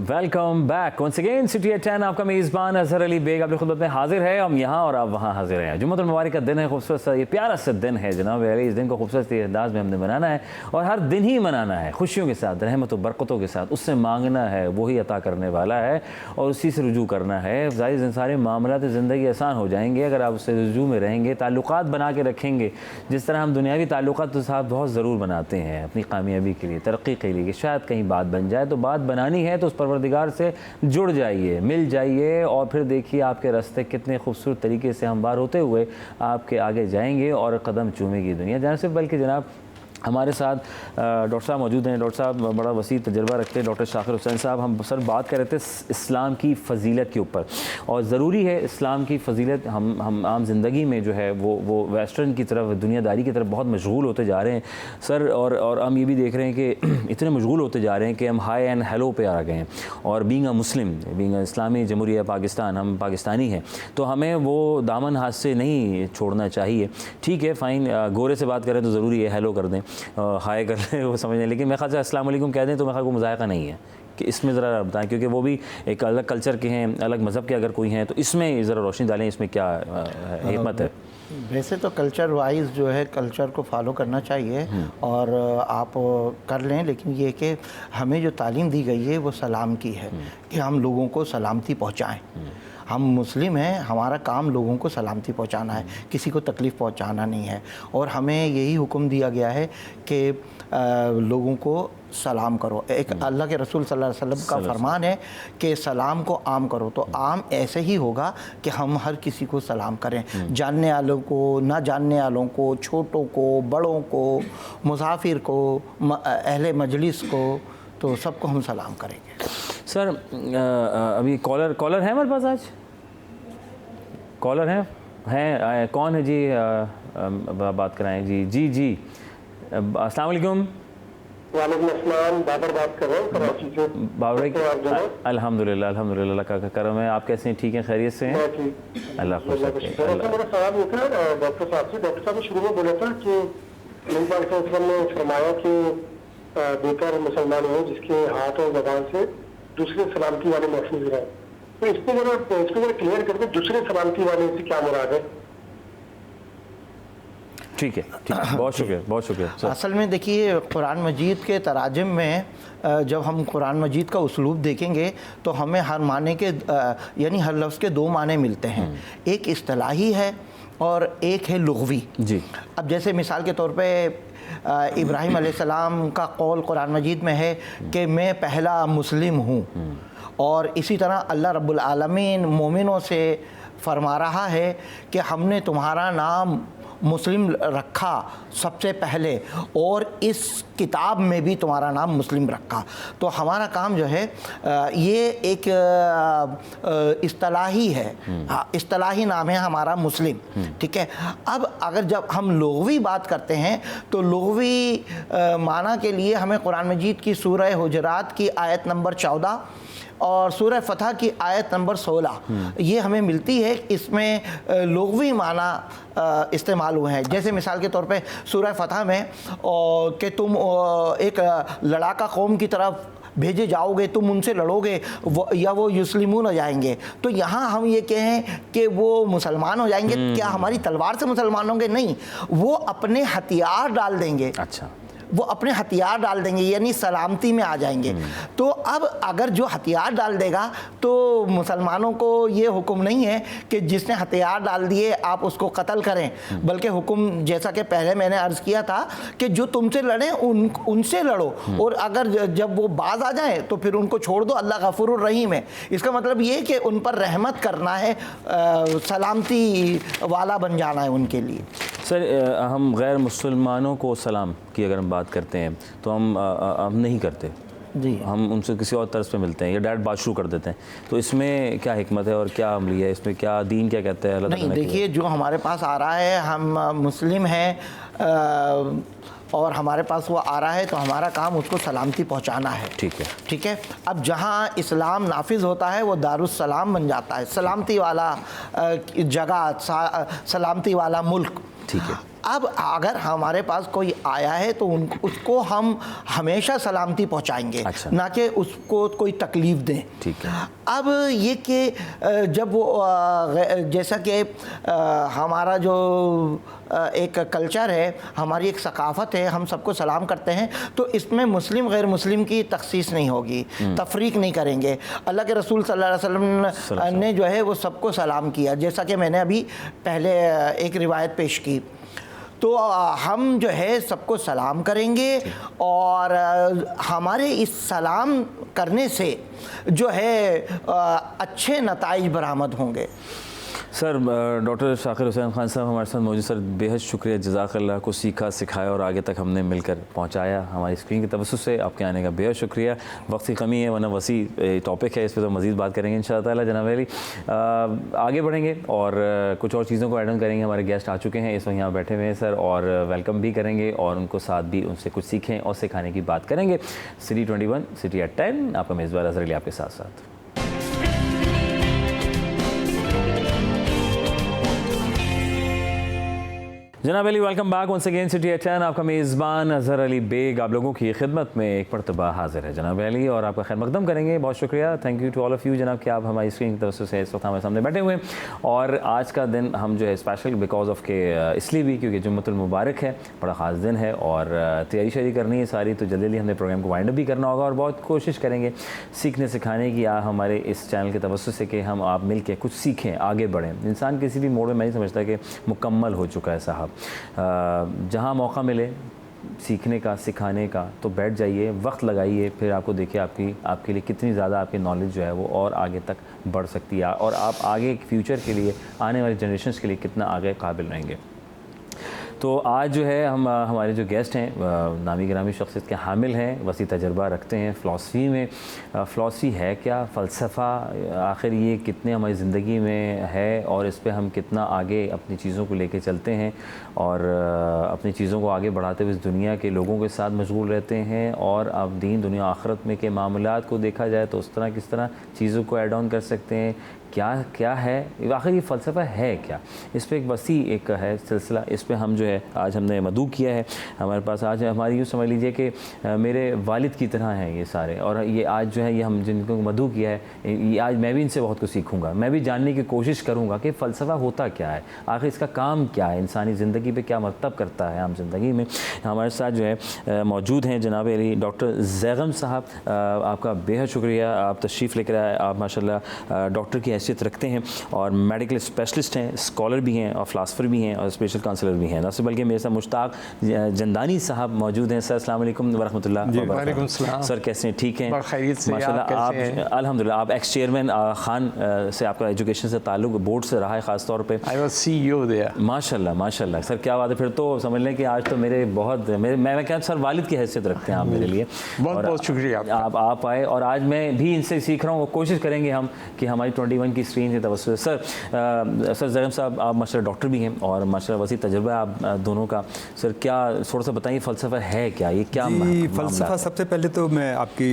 Welcome back once again, city at 10, आपका मेज़बान अज़हर अली बेग अपनी खुदमत में हाजिर है। हम यहाँ और आप वहाँ हाजिर हैं। जुम्मतुल मुबारक का दिन है, खूबसूरत सा ये प्यारा सा दिन है जनाब अली। इस दिन को खूबसूरत अंदाज में हमने मनाना है, और हर दिन ही मनाना है खुशियों के साथ, रहमत व बरकतों के साथ। उससे मांगना है, वही अता करने वाला है, और उसी से रुजू करना है। ज़ाहिर सारे मामलात ज़िंदगी आसान हो जाएंगे अगर आप उससे रुजू में रहेंगे, ताल्लुकात बना के रखेंगे। जिस तरह हम दुनियावी ताल्लुकात तो साथ बहुत ज़रूर बनाते हैं अपनी कामयाबी के लिए, तरक्की के लिए, कि शायद कहीं बात बन जाए, तो बात बनानी है तो उस परवरदिगार से जुड़ जाइए, मिल जाइए, और फिर देखिए आपके रास्ते कितने खूबसूरत तरीके से हमवार होते हुए आपके आगे जाएंगे और कदम चूमेगी दुनिया। जनाब सिर्फ बल्कि जनाब हमारे साथ डॉक्टर साहब मौजूद हैं। डॉक्टर साहब बड़ा वसी तजर्बा रखते हैं, डॉक्टर शाकिर हुसैन साहब। हम सर बात कर रहे थे इस्लाम की फ़जीलत के ऊपर, और ज़रूरी है इस्लाम की फ़जीलत। हम आम ज़िंदगी में जो है वो वेस्टर्न की तरफ, दुनियादारी की तरफ बहुत मशगूल होते जा रहे हैं सर, और हम ये भी देख रहे हैं कि इतने मशगूल होते जा रहे हैं कि हम हाई एंड हेलो पे आ गए हैं। और being a Muslim, being a इस्लामी जमहूरिया पाकिस्तान, हम पाकिस्तानी हैं, तो हमें वो दामन हाथ से नहीं छोड़ना चाहिए। ठीक है, फ़ाइन, गोरे से बात करें तो ज़रूरी है हेलो कर दें, हाय कर लें, वो समझ लें, लेकिन मेरे ख्याल से अस्सलाम वालेकुम कह दें तो मेरे ख्याल को मुज़ायका नहीं है। कि इसमें ज़रा बताएं, क्योंकि वो भी एक अलग कल्चर के हैं, अलग मज़हब के अगर कोई हैं, तो इसमें ज़रा रोशनी डालें, इसमें क्या हिकमत है? वैसे तो कल्चर वाइज जो है कल्चर को फॉलो करना चाहिए और आप कर लें, लेकिन ये कि हमें जो तालीम दी गई है वो सलाम की है कि हम लोगों को सलामती पहुंचाएं। हम मुस्लिम हैं, हमारा काम लोगों को सलामती पहुंचाना है, किसी को तकलीफ़ पहुंचाना नहीं है। और हमें यही हुक्म दिया गया है कि लोगों को सलाम करो। एक अल्लाह के रसूल सल्लल्लाहु अलैहि वसल्लम का फरमान है कि सलाम को आम करो। तो आम ऐसे ही होगा कि हम हर किसी को सलाम करें, जानने वालों को, ना जानने वालों को, छोटों को, बड़ों को, मुसाफिर को, अहले मजलिस को, तो सबको हम सलाम करेंगे। सर अभी कॉलर है हमारे पास? आज कॉलर हैं कौन है जी? बात कराएं जी। जी अस्सलाम वालेकुम। वालेकुम अस्सलाम, बाबर बात कर रहा हूँ कराची से। बाबर अल्हम्दुलिल्लाह का करम है। आप कैसे हैं? ठीक हैं, खैरियत से हैं? अल्लाह खुश रखे। मेरा सवाल ये था डॉक्टर साहब से। डॉक्टर साहब ने शुरू में बोला था कि नबी पाक सल्लल्लाहु अलैहि वसल्लम ने फरमाया कि बेहतर मुसलमान हो जिसके हाथ और ज़बान से दूसरे सलामती वाले महफूज रहें। तो इसको जरा क्लियर करके दूसरे सलामती वाले से क्या मुराद है? ठीक है, बहुत शुक्रिया। असल में देखिए, कुरान मजीद के तराजम में जब हम कुरान मजीद का उसलूब देखेंगे तो हमें हर माने के यानी हर लफ्ज़ के दो माने मिलते हैं। एक इस्तिलाही है और एक है लुग़वी जी। अब जैसे मिसाल के तौर पे इब्राहीम अलैहिस्सलाम का कौल कुरान मजीद में है कि मैं पहला मुस्लिम हूँ, और इसी तरह अल्लाह रब्बुल आलमीन मोमिनों से फरमा रहा है कि हमने तुम्हारा नाम मुस्लिम रखा सबसे पहले, और इस किताब में भी तुम्हारा नाम मुस्लिम रखा। तो हमारा काम जो है ये एक इस्तिलाही है, इस्तिलाही नाम है हमारा मुस्लिम, ठीक है। अब अगर जब हम लुग़वी बात करते हैं तो लुग़वी माना के लिए हमें कुरान मजीद की सूरह हुजरात की आयत नंबर 14 और सूरह फतह की आयत नंबर 16 ये हमें मिलती है। इसमें लुग़वी माना इस्तेमाल हुए हैं। जैसे मिसाल के तौर पे सूरह फतह में कि तुम एक लड़ाका कौम की तरफ भेजे जाओगे, तुम उनसे लड़ोगे या वो युस्लिमून हो जाएंगे। तो यहाँ हम ये कहें कि वो मुसलमान हो जाएंगे, क्या हमारी तलवार से मुसलमान होंगे? नहीं, वो अपने हथियार डाल देंगे। अच्छा, वो अपने हथियार डाल देंगे, यानी सलामती में आ जाएंगे। तो अब अगर जो हथियार डाल देगा तो मुसलमानों को ये हुक्म नहीं है कि जिसने हथियार डाल दिए आप उसको कत्ल करें, बल्कि हुक्म जैसा कि पहले मैंने अर्ज़ किया था कि जो तुमसे लड़ें उनसे लड़ो, और अगर जब वो बाज आ जाएं तो फिर उनको छोड़ दो। अल्लाह गफूरुर रहीम है। इसका मतलब ये कि उन पर रहमत करना है, सलामती वाला बन जाना है उनके लिए। सर हम गैर मुसलमानों को सलाम की अगर हम बात करते हैं तो हम नहीं करते जी, हम उनसे किसी और तर्ज पे मिलते हैं या डायरेक्ट बात शुरू कर देते हैं। तो इसमें क्या हिकमत है और क्या अमली है? इसमें क्या दीन क्या कहता है? नहीं, देखिए, जो हमारे पास आ रहा है, हम मुस्लिम हैं और हमारे पास वो आ रहा है तो हमारा काम उसको सलामती पहुंचाना है। ठीक है। अब जहाँ इस्लाम नाफिज होता है वो दारुस्सलाम बन जाता है, सलामती वाला जगह, सलामती वाला मुल्क। ठीक है। अब अगर हमारे पास कोई आया है तो उसको हम हमेशा सलामती पहुंचाएंगे। अच्छा। ना कि उसको कोई तकलीफ़ दें। ठीक है। अब ये कि जब वो जैसा कि हमारा जो एक कल्चर है, हमारी एक सकाफ़त है, हम सबको सलाम करते हैं, तो इसमें मुस्लिम गैर मुस्लिम की तखसीस नहीं होगी, तफरीक नहीं करेंगे। अल्लाह के रसूल सल्लल्लाहु अलैहि वसल्लम ने जो है वो सबको सलाम किया, जैसा कि मैंने अभी पहले एक रिवायत पेश की। तो हम जो है सबको सलाम करेंगे और हमारे इस सलाम करने से जो है अच्छे नताइज बरामद होंगे। सर डॉक्टर शाकिर हुसैन खान साहब हमारे साथ मौजूद। सर बेहद शुक्रिया, जज़ाकल्लाह। को सीखा सिखाया और आगे तक हमने मिलकर पहुंचाया। हमारी स्क्रीन के तवस्सुस से आपके आने का बेहद शुक्रिया। वक्त की कमी है, वरना वसी टॉपिक है, इस पर तो मज़ीद बात करेंगे इंशाअल्लाह ताला। जनाब अली आगे बढ़ेंगे और कुछ और चीज़ों को ऐड ऑन करेंगे। हमारे गेस्ट आ चुके हैं, इस वक्त यहाँ बैठे हुए हैं सर, और वेलकम भी करेंगे और उनको साथ भी उनसे कुछ सीखें और सिखाने की बात करेंगे। सिटी 21 सिटी एट 10, आपका मेज़बान अज़हर अली आपके साथ साथ। जनाब Ali, welcome back once again city at 10। आपका मेज़बान अज़हर अली बेग आप लोगों की खिदमत में एक मरतबा हाजिर है जनाब अली, और आपका खैर मकदम करेंगे। बहुत शुक्रिया, thank you to all of you जनाब कि आप हमारी स्क्रीन की तरफ से इस वक्त हमारे सामने बैठे हुए हैं। और आज का दिन हम जो है स्पेशल बिकॉज ऑफ के इसलिए भी क्योंकि जुम्मतुल मुबारक है, बड़ा ख़ास दिन है और तैयारी शरी करनी है सारी, तो जल्दी हमने प्रोग्राम को वाइंड अप भी करना होगा और बहुत कोशिश करेंगे सीखने सिखाने की हमारे इस चैनल के तवज्जुह से कि हम आप मिल के कुछ सीखें, आगे बढ़ें। इंसान किसी भी मोड़ में मैं नहीं समझता कि मुकम्मल हो चुका है साहब। जहाँ मौका मिले सीखने का, सिखाने का, तो बैठ जाइए, वक्त लगाइए, फिर आपको देखिए आपके लिए कितनी ज़्यादा आपकी नॉलेज जो है वो और आगे तक बढ़ सकती है और आप आगे फ्यूचर के लिए, आने वाली जनरेशन्स के लिए कितना आगे काबिल रहेंगे। तो आज जो है हम हमारे जो गेस्ट हैं नामी गिरामी शख्सियत के हामिल हैं, वसी तजर्बा रखते हैं फ़िलासफ़ी में। फ़िलासफ़ी है क्या, फ़लसफ़ा आखिर ये कितने हमारी ज़िंदगी में है और इस पे हम कितना आगे अपनी चीज़ों को लेके चलते हैं और अपनी चीज़ों को आगे बढ़ाते हुए इस दुनिया के लोगों के साथ मशगूल रहते हैं। और अब दीन दुनिया आखिरत में के मामलात को देखा जाए तो उस तरह किस तरह चीज़ों को ऐड ऑन कर सकते हैं, क्या है आखिर ये फ़लसफ़ा है क्या, इस पर एक वसी एक है सिलसिला। इस पर हम जो है आज हमने मदू किया है। हमारे पास आज हमारी यूँ समझ लीजिए कि मेरे वालिद की तरह हैं ये सारे, और ये आज जो है ये हम जिनको मदू किया है, ये आज मैं भी इनसे बहुत कुछ सीखूँगा, मैं भी जानने की कोशिश करूँगा कि फ़लसफ़ा होता क्या है, आखिर इसका काम क्या है, इंसानी ज़िंदगी पे क्या मरतब करता है आम ज़िंदगी में। हमारे साथ जो है मौजूद हैं जनाब अली डॉक्टर ज़ैगम साहब, आपका बेहद शुक्रिया, आप तशरीफ़ लेकर आए। आप माशाल्लाह डॉक्टर की हैसियत रखते हैं और मेडिकल स्पेशलिस्ट हैं, स्कॉलर भी हैं और फ़िलासफ़र भी हैं और स्पेशल काउंसलर भी हैं। न सिर्फ बल्कि मेरे साथ मुश्ताक जंदानी साहब मौजूद हैं। सर अस्सलाम वालेकुम व रहमतुल्लाह। वालेकुम सलाम। सर कैसे हैं, ठीक हैं? खैरियत से, माशाल्लाह आप अल्हम्दुलिल्लाह। आप एक्स चेयरमैन खान से आपका एजुकेशन से ताल्लुक बोर्ड से रहा है ख़ास तौर पे। I was CEO there. माशाल्लाह माशाल्लाह सर, क्या बात है। फिर तो समझ लें कि आज तो मेरे बहुत मैं क्या सर वालिद की हैसियत रखते हैं आप मेरे लिए। बहुत बहुत शुक्रिया आप आए और आज मैं भी इनसे सीख रहा हूँ, कोशिश करेंगे हम कि हमारी 21 की स्क्रीन के तवज्जो से। सर ज़ैगम साहब आप माशाल्लाह डॉक्टर भी हैं और माशाल्लाह वसी तजुर्बा आप दोनों का। सर क्या थोड़ा सा बताइए फ़लसफ़ा है क्या, ये क्या फ़लसफ़ा? सबसे पहले तो मैं आपकी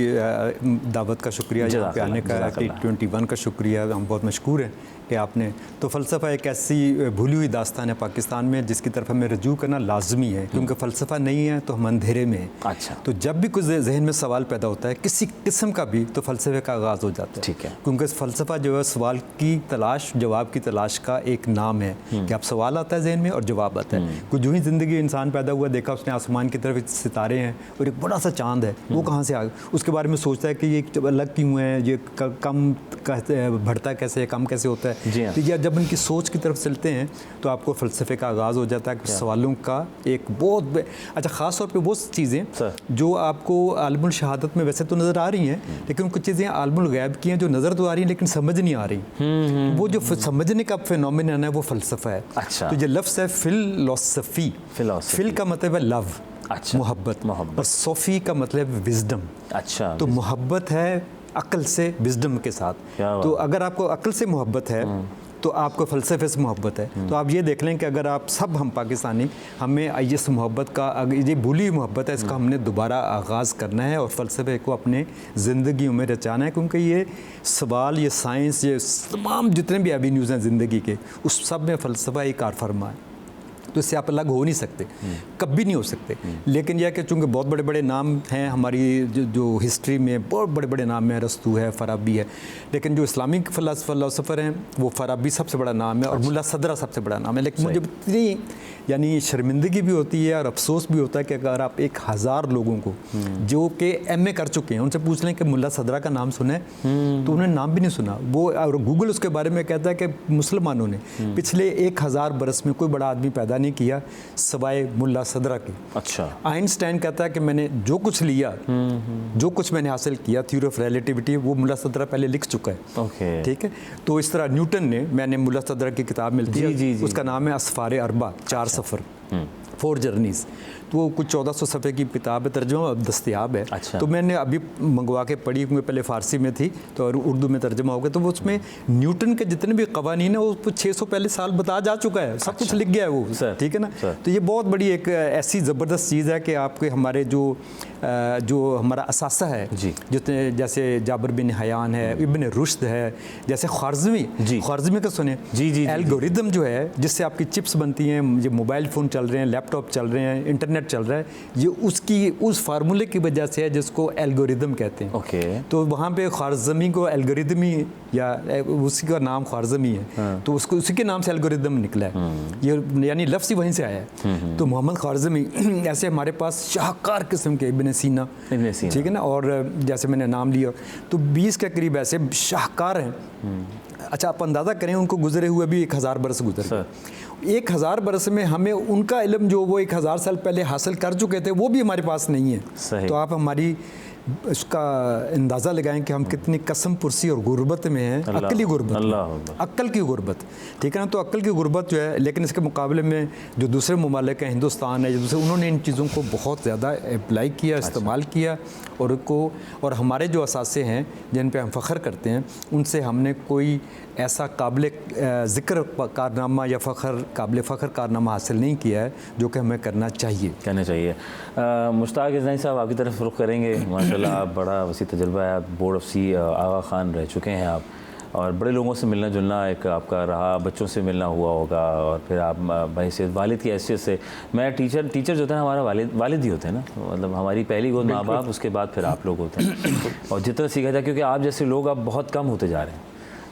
दावत का शुक्रिया यहाँ पे आने का, T21 का शुक्रिया, हम बहुत मशकूर हैं कि आपने। तो फ़लसफ़ा एक ऐसी भूली हुई दास्तान है पाकिस्तान में जिसकी तरफ हमें रजू करना लाजमी है, क्योंकि फ़लसफ़ा नहीं है तो हम अंधेरे में हैं। अच्छा। तो जब भी कुछ जहन में सवाल पैदा होता है किसी किस्म का भी, तो फ़लसफ़े का आगाज़ हो जाता है। ठीक है। क्योंकि फ़लसफ़ा जो है सवाल की तलाश, जवाब की तलाश का एक नाम है कि आप सवाल आता है जहन में और जवाब आता है। कुछ जो ही ज़िंदगी इंसान पैदा हुआ, देखा उसने आसमान की तरफ सितारे हैं और एक बड़ा सा चाँद है, वो कहाँ से आ गया, उसके बारे में सोचता है कि ये अलग क्यों है, ये कम बढ़ता कैसे है, कम कैसे होता है। जी हाँ। या जब उनकी सोच की तरफ चलते हैं तो आपको फ़लसफ़े का आगाज़ हो जाता है, सवालों का एक बहुत अच्छा। ख़ास तौर पे वो चीज़ें जो आपको आलमुल शहादत में वैसे तो नज़र आ रही हैं, लेकिन कुछ चीज़ें आलमुल गैब की हैं जो नज़र तो आ रही हैं लेकिन समझ नहीं आ रही। वो जो समझने का फिनोमेनन है वो फ़लसफ़ा है। अच्छा। तो ये लफ्ज़ है फ़िलॉसफ़ी। फ़िल का मतलब है लव, अच्छा, मोहब्बत, और सोफ़ी का मतलब है विज़डम। अच्छा। तो मोहब्बत है अक्ल से, विज़डम के साथ। तो अगर आपको अक्ल से मोहब्बत है तो आपको फ़लसफ़े से मोहब्बत है। तो आप ये देख लें कि अगर आप सब, हम पाकिस्तानी, हमें इस मोहब्बत का, ये भूली हुई मोहब्बत है, इसका हमने दोबारा आगाज़ करना है और फ़लसफ़े को अपने ज़िंदगी में रचाना है। क्योंकि ये सवाल, ये साइंस, ये तमाम जितने भी एवेन्यूज़ हैं ज़िंदगी के, उस सब में फ़लसफ़ा ही कार फरमा है। तो इससे आप अलग हो नहीं सकते, कभी नहीं हो सकते। लेकिन यह कि चूँकि बहुत बड़े बड़े नाम हैं हमारी जो हिस्ट्री में, बहुत बड़े बड़े नाम हैं, रस्तू है, फ़राबी है, लेकिन जो इस्लामिक फ़िलासफ़र हैं वो फ़राबी सबसे बड़ा नाम है और मुल्ला सदरा सबसे बड़ा नाम है। लेकिन मुझे इतनी यानी शर्मिंदगी भी होती है और अफसोस भी होता है कि अगर आप 1000 लोगों को जो कि MA कर चुके हैं उनसे पूछ लें कि मुल्ला सदरा का नाम सुना है, तो उन्होंने नाम भी नहीं सुना। वो और गूगल उसके बारे में कहता है कि मुसलमानों ने पिछले 1000 बरस में कोई बड़ा आदमी पैदा नहीं किया सिवाय मुल्ला सदरा के। अच्छा। आइंस्टाइन कहता है कि मैंने जो कुछ लिया, जो कुछ मैंने हासिल किया, थ्योरी ऑफ रिलेटिविटी, वो मुल्ला सदरा पहले लिख चुका है। ओके। ठीक है। तो इस तरह न्यूटन ने, मैंने मुल्ला सदरा की किताब मिलती है, उसका नाम है असफार अरबा, 4 सफ़र। 4 जर्नीज़, तो वो कुछ 1400 सफ़े की किताब है, तर्जुमा अब दस्तयाब है। अच्छा। तो मैंने अभी मंगवा के पढ़ी, क्योंकि पहले फ़ारसी में थी तो और उर्दू में तर्जुमा हो गया, तो वो उसमें न्यूटन के जितने भी कवानीन है वो 600 पहले साल बता जा चुका है, सब कुछ लिख गया है वो, सर, ठीक है ना। सर। तो ये बहुत बड़ी एक ऐसी ज़बरदस्त चीज़ है कि आपके हमारे जो हमारा असासा है जी, जितने जैसे जाबिर बिन हयान है, इब्न रुश्द है, जैसे ख्वारिज़मी का सुने जी, एल्गोरिदम जो है जिससे आपकी चिप्स बनती हैं, ये मोबाइल फ़ोन चल रहे हैं, लैपटॉप चल रहे हैं, इंटरनेट चल रहा है, ये उस फार्मूले की वजह से है जिसको एल्गोरिदम कहते हैं। ओके। तो वहाँ पे ख्वारिज़मी को एल्गोरिदमी या उसी का नाम ख्वारिज़मी है, तो उसको उसी के नाम से एल्गोरिदम निकला है, ये यानी लफ्ज़ ही वहीं से आया है। तो मोहम्मद ख्वारिज़मी ऐसे हमारे पास शाहकार किस्म के इब्न सीना, ठीक है ना, और जैसे मैंने नाम लिया तो 20 के करीब ऐसे शाहकार हैं। अच्छा, आप अंदाज़ा करें उनको गुजरे हुए भी 1000 बरस गुजर गए। 1000 बरस में हमें उनका इल्म जो वो 1000 साल पहले हासिल कर चुके थे वो भी हमारे पास नहीं है। सही। तो आप हमारी उसका अंदाज़ा लगाएं कि हम कितनी कसम पुरसी और गुर्बत में हैं, अक्ली गुर्बत, अक्ल की गुर्बत, ठीक है ना। तो अक्ल की गुर्बत जो है, लेकिन इसके मुकाबले में जो दूसरे ममालिक हैं, हिंदुस्तान है, जो दूसरे, उन्होंने इन चीज़ों को बहुत ज़्यादा अप्लाई किया, इस्तेमाल किया, और हमारे जो असासे हैं जिन पे हम फ़ख्र करते हैं, उनसे हमने कोई ऐसा काबिल ज़िक्र कारनामा या काबिल फ़ख्र कारनामा हासिल नहीं किया है जो कि हमें करना चाहिए। मुश्ताक इज़नी साहब, आपकी तरफ रुख करेंगे। माशाल्लाह आप बड़ा वसी तजुर्बा है, आप बोर्ड ऑफ आगा खान रह चुके हैं आप, और बड़े लोगों से मिलना जुलना एक आपका रहा, बच्चों से मिलना हुआ होगा, और फिर आप बहैसियत वालिद की हैसियत से, मैं टीचर जो होता है हमारा वालिद ही होते हैं ना, मतलब हमारी पहली गोद माँ बाप, उसके बाद फिर आप लोग होते हैं, और जितना सीखा जाए, क्योंकि आप जैसे लोग अब बहुत कम होते जा रहे हैं,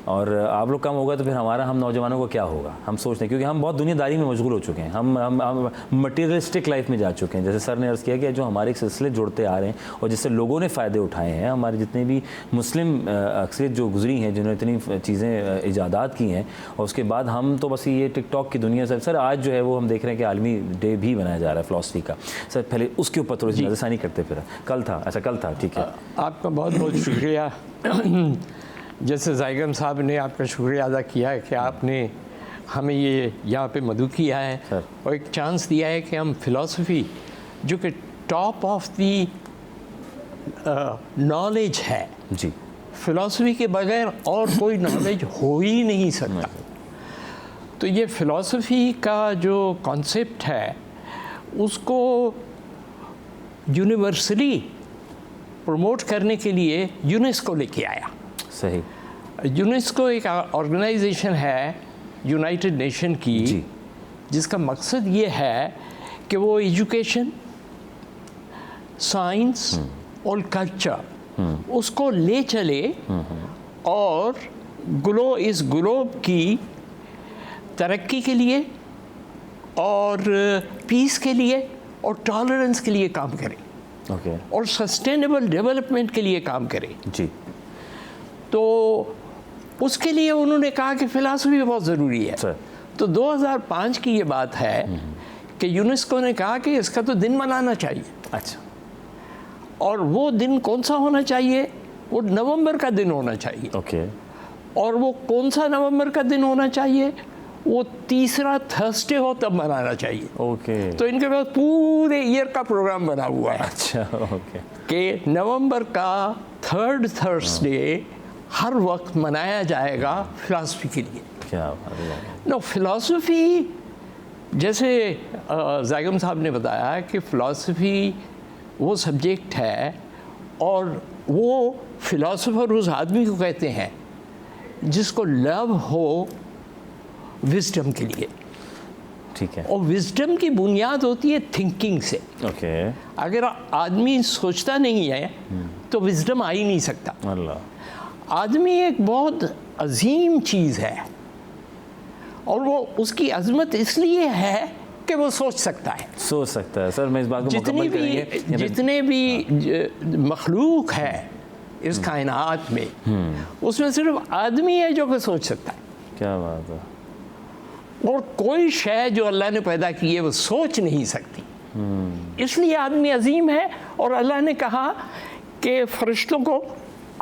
और आप लोग कम होगा तो फिर हम नौजवानों को क्या होगा, हम सोचते हैं, क्योंकि हम बहुत दुनियादारी में मशगूल हो चुके हैं, हम मटीरियलिस्टिक लाइफ में जा चुके हैं। जैसे सर ने अर्ज़ किया कि जो हमारे सिलसिले जुड़ते आ रहे हैं और जिससे लोगों ने फ़ायदे उठाए हैं, हमारे जितने भी मुस्लिम अक्सरियत जो गुजरी हैं, जिन्होंने इतनी चीज़ें ईजादात की हैं, और उसके बाद हम तो बस ये टिकटॉक की दुनिया से, सर आज जो है वो हम देख रहे हैं कि आलमी डे भी मनाया जा रहा है फ़िलॉसफी का। सर पहले उसके ऊपर थोड़ी सी नज़रसानी करते, फिर कल था, ठीक है। आपका बहुत बहुत शुक्रिया। जैसे ज़ायगम साहब ने आपका शुक्रिया अदा किया है कि आपने हमें ये यहाँ पे मदऊ किया है और एक चांस दिया है कि हम फ़िलासफ़ी जो कि टॉप ऑफ दी नॉलेज है जी, फ़िलासफ़ी के बगैर और कोई नॉलेज हो ही नहीं सकता। तो ये फ़िलासफ़ी का जो कॉन्सेप्ट है उसको यूनिवर्सली प्रमोट करने के लिए यूनेस्को लेके आया। सही। यूनेस्को एक ऑर्गेनाइजेशन है यूनाइटेड नेशन की जी, जिसका मकसद ये है कि वो एजुकेशन, साइंस और कल्चर उसको ले चले और इस ग्लोब की तरक्की के लिए और पीस के लिए और टॉलरेंस के लिए काम करे, और सस्टेनेबल डेवलपमेंट के लिए काम करे जी। तो उसके लिए उन्होंने कहा कि फ़िलासफ़ी बहुत ज़रूरी है। तो 2005 की ये बात है कि यूनेस्को ने कहा कि इसका तो दिन मनाना चाहिए। अच्छा। और वो दिन कौन सा होना चाहिए? वो नवंबर का दिन होना चाहिए। ओके। और वो कौन सा नवंबर का दिन होना चाहिए? वो तीसरा थर्सडे हो तब मनाना चाहिए। ओके। तो इनके पास पूरे ईयर का प्रोग्राम बना हुआ है। अच्छा, ओके। कि नवंबर का थर्ड थर्सडे हर वक्त मनाया जाएगा फ़िलासफ़ी के लिए। क्या बात है। नो, फ़िलासफ़ी जैसे ज़ायगम साहब ने बताया कि फ़िलासफ़ी वो सब्जेक्ट है, और वो फ़िलासफ़र उस आदमी को कहते हैं जिसको लव हो विज़डम के लिए। ठीक है। और विज़डम की बुनियाद होती है थिंकिंग से। ओके। अगर आदमी सोचता नहीं है तो विज़डम आ ही नहीं सकता। अल्लाह। आदमी एक बहुत अजीम चीज़ है, और वो उसकी अजमत इसलिए है कि वो सोच सकता है। सर मैं इस बात को मुकम्मल करेंगे। जितने भी मखलूक है इस कायनात में, उसमें सिर्फ आदमी है जो कि सोच सकता है। क्या बात है। और कोई शय जो अल्लाह ने पैदा की है वो सोच नहीं सकती। इसलिए आदमी अजीम है, और अल्लाह ने कहा कि फरिश्तों को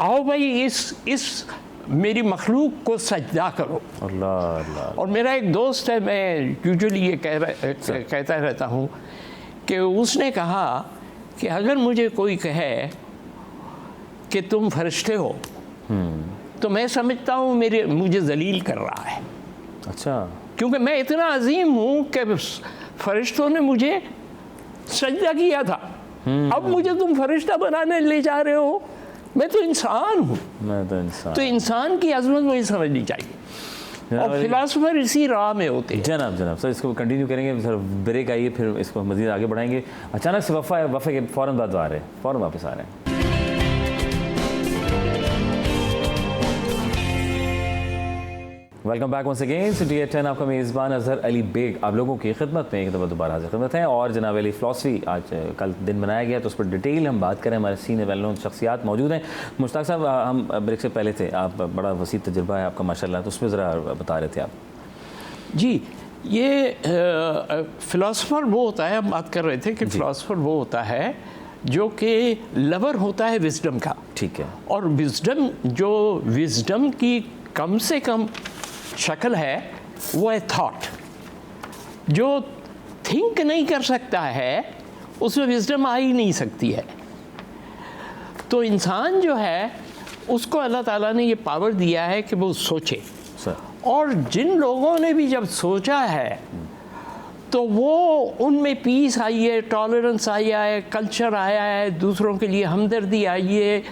आओ भाई इस मेरी मखलूक को सजदा करो। अल्लाह अल्लाह। और मेरा एक दोस्त है, मैं यूजुअली ये कहता रहता हूँ कि उसने कहा कि अगर मुझे कोई कहे कि तुम फरिश्ते हो तो मैं समझता हूँ मुझे जलील कर रहा है। अच्छा। क्योंकि मैं इतना अजीम हूँ कि फरिश्तों ने मुझे सजदा किया था, अब मुझे तुम फरिश्ता बनाने ले जा रहे हो। मैं तो इंसान हूँ, तो इंसान की अजमत मुझे समझनी चाहिए। और फिलासफर इसी राह में होते हैं। जनाब सर, इसको कंटिन्यू करेंगे, सर ब्रेक आइए, फिर इसको मज़ीद आगे बढ़ाएंगे। अचानक से वफ़े के फ़ौरन बाद आ रहे हैं, फ़ौरन वापस आ रहे हैं। Welcome back once again city 10, आपका मेज़बान अजहर अली बेग आप लोगों की खिदमत में एक दफ़ा दोबारा हाजिर खिदमत है। और जनाब अली फ़िलासफ़ी आज कल दिन बनाया गया तो उस पर डिटेल हम बात करें। हमारे सीनियर वेल नोन शख्सियात मौजूद हैं। मुश्ताक साहब, हम ब्रेक से पहले थे, आप बड़ा वसी तजुर्बा है आपका माशाल्लाह, तो उसमें ज़रा बता रहे थे आप। जी, ये फ़िलासफ़र वो होता है, हम बात कर रहे थे कि फ़िलासफ़र वो होता है जो कि लवर होता है विज़डम का। ठीक है। और विज़डम की कम से कम शक्ल है वो है थॉट। जो थिंक नहीं कर सकता है उसमें विजडम आ ही नहीं सकती है। तो इंसान जो है उसको अल्लाह ताला ने ये पावर दिया है कि वो सोचे। और जिन लोगों ने भी जब सोचा है तो वो उनमें पीस आई है, टॉलरेंस आया है, कल्चर आया है, दूसरों के लिए हमदर्दी आई है,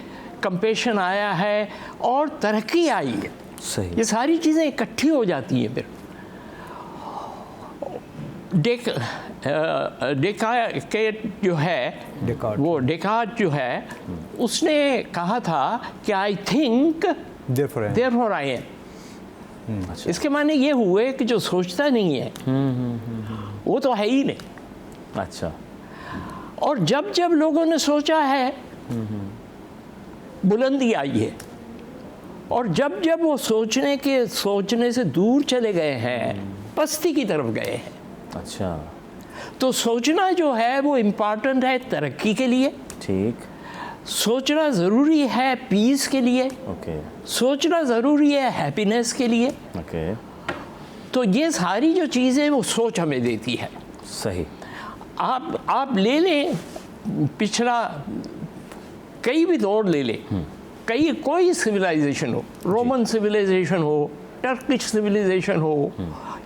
कंपेशन आया है और तरक्की आई है। सही। ये सारी चीज़ें इकट्ठी हो जाती हैं। फिर डेकार्ट जो है उसने कहा था कि I think therefore I am. इसके माने ये हुए कि जो सोचता नहीं है वो तो है ही नहीं। अच्छा। और जब जब लोगों ने सोचा है बुलंदी आई है, और जब जब वो सोचने से दूर चले गए हैं, पस्ती की तरफ गए हैं। अच्छा। तो सोचना जो है वो इम्पॉर्टेंट है तरक्की के लिए। ठीक। सोचना ज़रूरी है पीस के लिए। ओके। सोचना ज़रूरी है हैप्पीनेस के लिए। ओके। तो ये सारी जो चीज़ें वो सोच हमें देती है। सही। आप ले लें पिछला कई भी दौर ले लें, कोई सिविलाइजेशन हो, रोमन सिविलाइजेशन हो, टर्किश सिविलाइजेशन हो,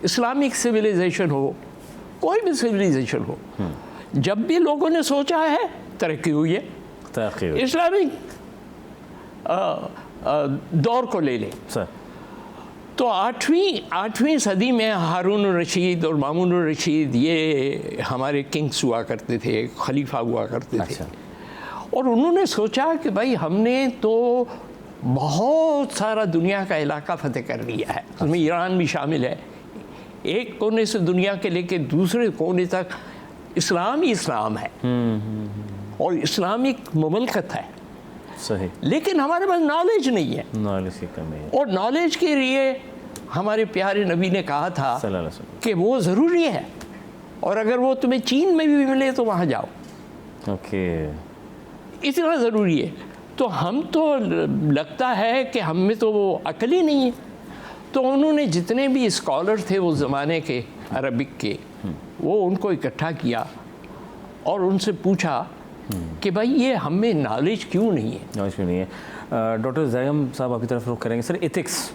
इस्लामिक सिविलाइजेशन हो, कोई भी सिविलाइजेशन हो, जब भी लोगों ने सोचा है तरक्की हुई है। इस्लामिक दौर को ले लें सर, तो आठवीं सदी में हारून रशीद और मामून रशीद ये हमारे किंग्स हुआ करते थे, खलीफा हुआ करते थे। और उन्होंने सोचा कि भाई हमने तो बहुत सारा दुनिया का इलाका फतेह कर लिया है, उसमें ईरान भी शामिल है। एक कोने से दुनिया के लेके दूसरे कोने तक इस्लाम ही इस्लाम है और इस्लामिक मुमलकत है। सही। लेकिन हमारे पास नॉलेज नहीं है, नॉलेज की कमी है। और नॉलेज के लिए हमारे प्यारे नबी ने कहा था कि वो ज़रूरी है, और अगर वो तुम्हें चीन में भी मिले तो वहाँ जाओ। ओके। इतना ज़रूरी है। तो हम तो लगता है कि हम में तो वो अकल ही नहीं है। तो उन्होंने जितने भी स्कॉलर थे वो ज़माने के अरबिक के, वो उनको इकट्ठा किया और उनसे पूछा कि भाई ये हम में नॉलेज क्यों नहीं है। नॉलेज क्यों नहीं है। डॉक्टर ज़ैगम साहब आपकी तरफ रुख करेंगे। सर, एथिक्स,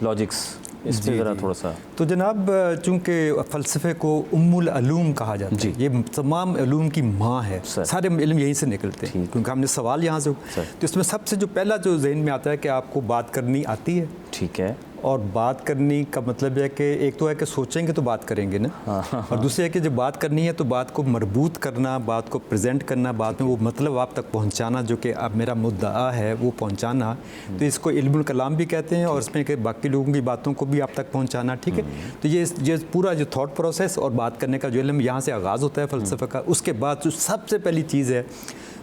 लॉजिक्स, इस पर ज़रा थोड़ा सा। तो जनाब, चूँकि फ़लसफ़े को उम्मुल अलूम कहा जाता है, ये तमाम अलूम की माँ है, सारे इल्म यहीं से निकलते हैं, क्योंकि हमने सवाल यहाँ से। तो इसमें सबसे जो पहला जो जहन में आता है कि आपको बात करनी आती है। ठीक है। और बात करनी का मतलब है कि एक तो है कि सोचेंगे तो बात करेंगे ना, और दूसरी है कि जब बात करनी है तो बात को मरबूत करना, बात को प्रेजेंट करना, बात में वो मतलब आप तक पहुंचाना जो कि अब मेरा मुद्दा है वो पहुंचाना। तो इसको इल्मुल कलाम भी कहते हैं, और इसमें कि बाकी लोगों की बातों को भी आप तक पहुंचाना। ठीक है। तो ये पूरा जो थॉट प्रोसेस और बात करने का जो इल्म यहाँ से आगाज़ होता है फ़लसफ़े का। उसके बाद जो सबसे पहली चीज़ है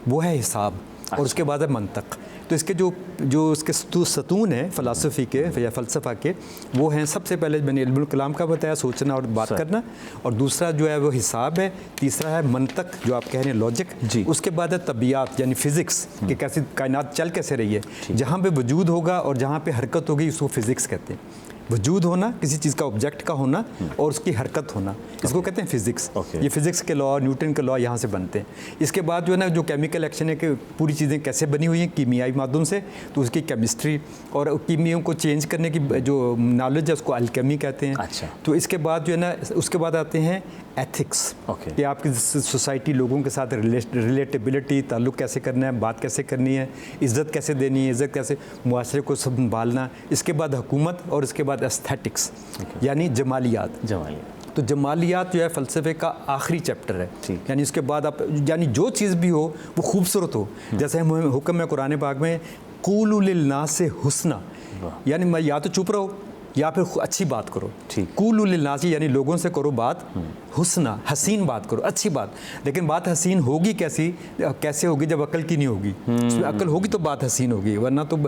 वो है हिसाब, और उसके बाद है मंतक। तो तो इसके जो इसके सतून हैं फ़लसफ़ी के या फ़लसफ़ा के, वो हैं सबसे पहले मैंने इल्मुल कलाम का बताया, सोचना और बात करना, और दूसरा जो है वो हिसाब है, तीसरा है मंतक जो आप कह रहे हैं लॉजिक, उसके बाद है तबियात यानी फ़िज़िक्स कि कैसी कायनात चल कैसे रही है, जहाँ पे वजूद होगा और जहाँ पे हरकत होगी उसको फ़िज़िक्स कहते हैं। वजूद होना, किसी चीज़ का ऑब्जेक्ट का होना और उसकी हरकत होना, इसको कहते हैं फ़िज़िक्स। ये फ़िज़िक्स के लॉ, न्यूटन के लॉ यहाँ से बनते हैं। इसके बाद जो है ना जो केमिकल एक्शन है कि पूरी चीज़ें कैसे बनी हुई हैं कीमियाई मादों से, तो उसकी केमिस्ट्री और कीमियों को चेंज करने की जो नॉलेज है उसको अल्केमी कहते हैं। अच्छा। तो इसके बाद जो है ना उसके बाद आते हैं एथिक्स कि आपकी सोसाइटी लोगों के साथ रिलेटेबिलिटी, ताल्लुक़ कैसे करना है, बात कैसे करनी है, इज़्ज़त कैसे देनी है, इज़्ज़त कैसे मुआशरे को संभालना। इसके बाद हुकूमत और इसके बाद एस्थेटिक्स यानी जमालियात। तो जमालियात जो है फ़लसफ़े का आखिरी चैप्टर है, यानी उसके बाद आप यानी जो चीज़ भी हो वो खूबसूरत हो। जैसे हम हुक्म है कुरान पाक में क़ूलू लिन्नास हुस्ना, यानी मैं या तो चुप रहो या फिर अच्छी बात करो। क़ूलू लिन्नास यानी लोगों से करो बात हुस्ना, हसीन बात करो, अच्छी बात। लेकिन बात हसीन होगी कैसे होगी जब अकल की नहीं होगी। उसमें अकल होगी तो बात हसीन होगी, वरना तो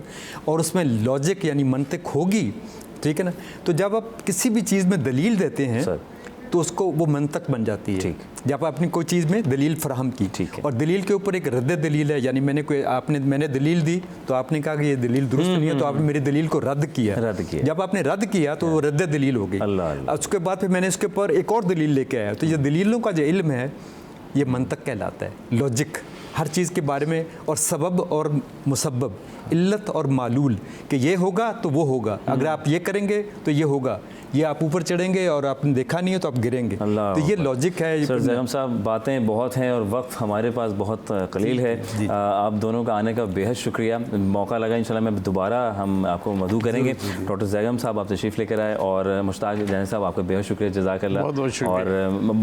और उसमें लॉजिक यानी मंतिक होगी, ठीक है ना। तो जब आप किसी भी चीज़ में दलील देते हैं तो उसको वो मंतक बन जाती है। जब आपने कोई चीज़ में दलील फराहम की और दलील के ऊपर एक रद्द दलील है, यानी मैंने दलील दी तो आपने कहा कि ये दलील दुरुस्त नहीं है, तो आपने मेरी दलील को रद्द किया। जब आपने रद्द किया तो वो रद्द दलील हो गई। उसके बाद फिर मैंने उसके ऊपर एक और दलील लेके आया, तो ये दलीलों का जो इल्म है ये मंतक कहलाता है, लॉजिक हर चीज़ के बारे में, और सबब और मुसब्बब, इल्लत और मालूल कि ये होगा तो वो होगा, अगर आप ये करेंगे तो ये होगा, ये आप ऊपर चढ़ेंगे और आपने देखा नहीं है तो आप गिरेंगे। तो ये लॉजिक है। सर ज़ैगम साहब बातें बहुत हैं और वक्त हमारे पास बहुत कलील है। आप दोनों का आने का बेहद शुक्रिया। मौका लगा इंशाल्लाह मैं दोबारा हम आपको मदऊ करेंगे। डॉक्टर ज़ैगम साहब आप तशरीफ़ लेकर आए और मुश्ताक जैन साहब आपका बेहद शुक्रिया, जज़ाकल्लाह। और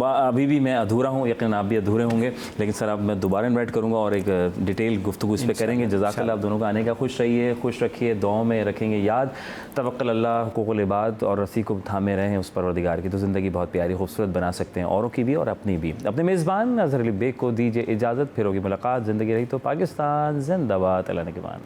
अभी भी मैं अधूरा हूँ, यकीन आप भी अधूरे होंगे, लेकिन सर अब मैं दोबारा इन्वाइट करूँगा और एक डिटेल गुफ्तगू इस पर करेंगे। जज़ाकल्लाह आप दोनों का आने का। खुश रहिए, खुश रखिए, दुआओं में रखेंगे याद। तवक्कुल अल्लाह, हुकूकुल इबाद और रस्सी को थामे रहें उस परवरदिगार की, तो ज़िंदगी बहुत प्यारी खूबसूरत बना सकते हैं, औरों की भी और अपनी भी। अपने मेज़बान अज़हर अली बेग को दीजिए इजाज़त, फिर होगी मुलाकात। ज़िंदगी रही तो पाकिस्तान जिंदाबाद। अल्लाह ने के मान।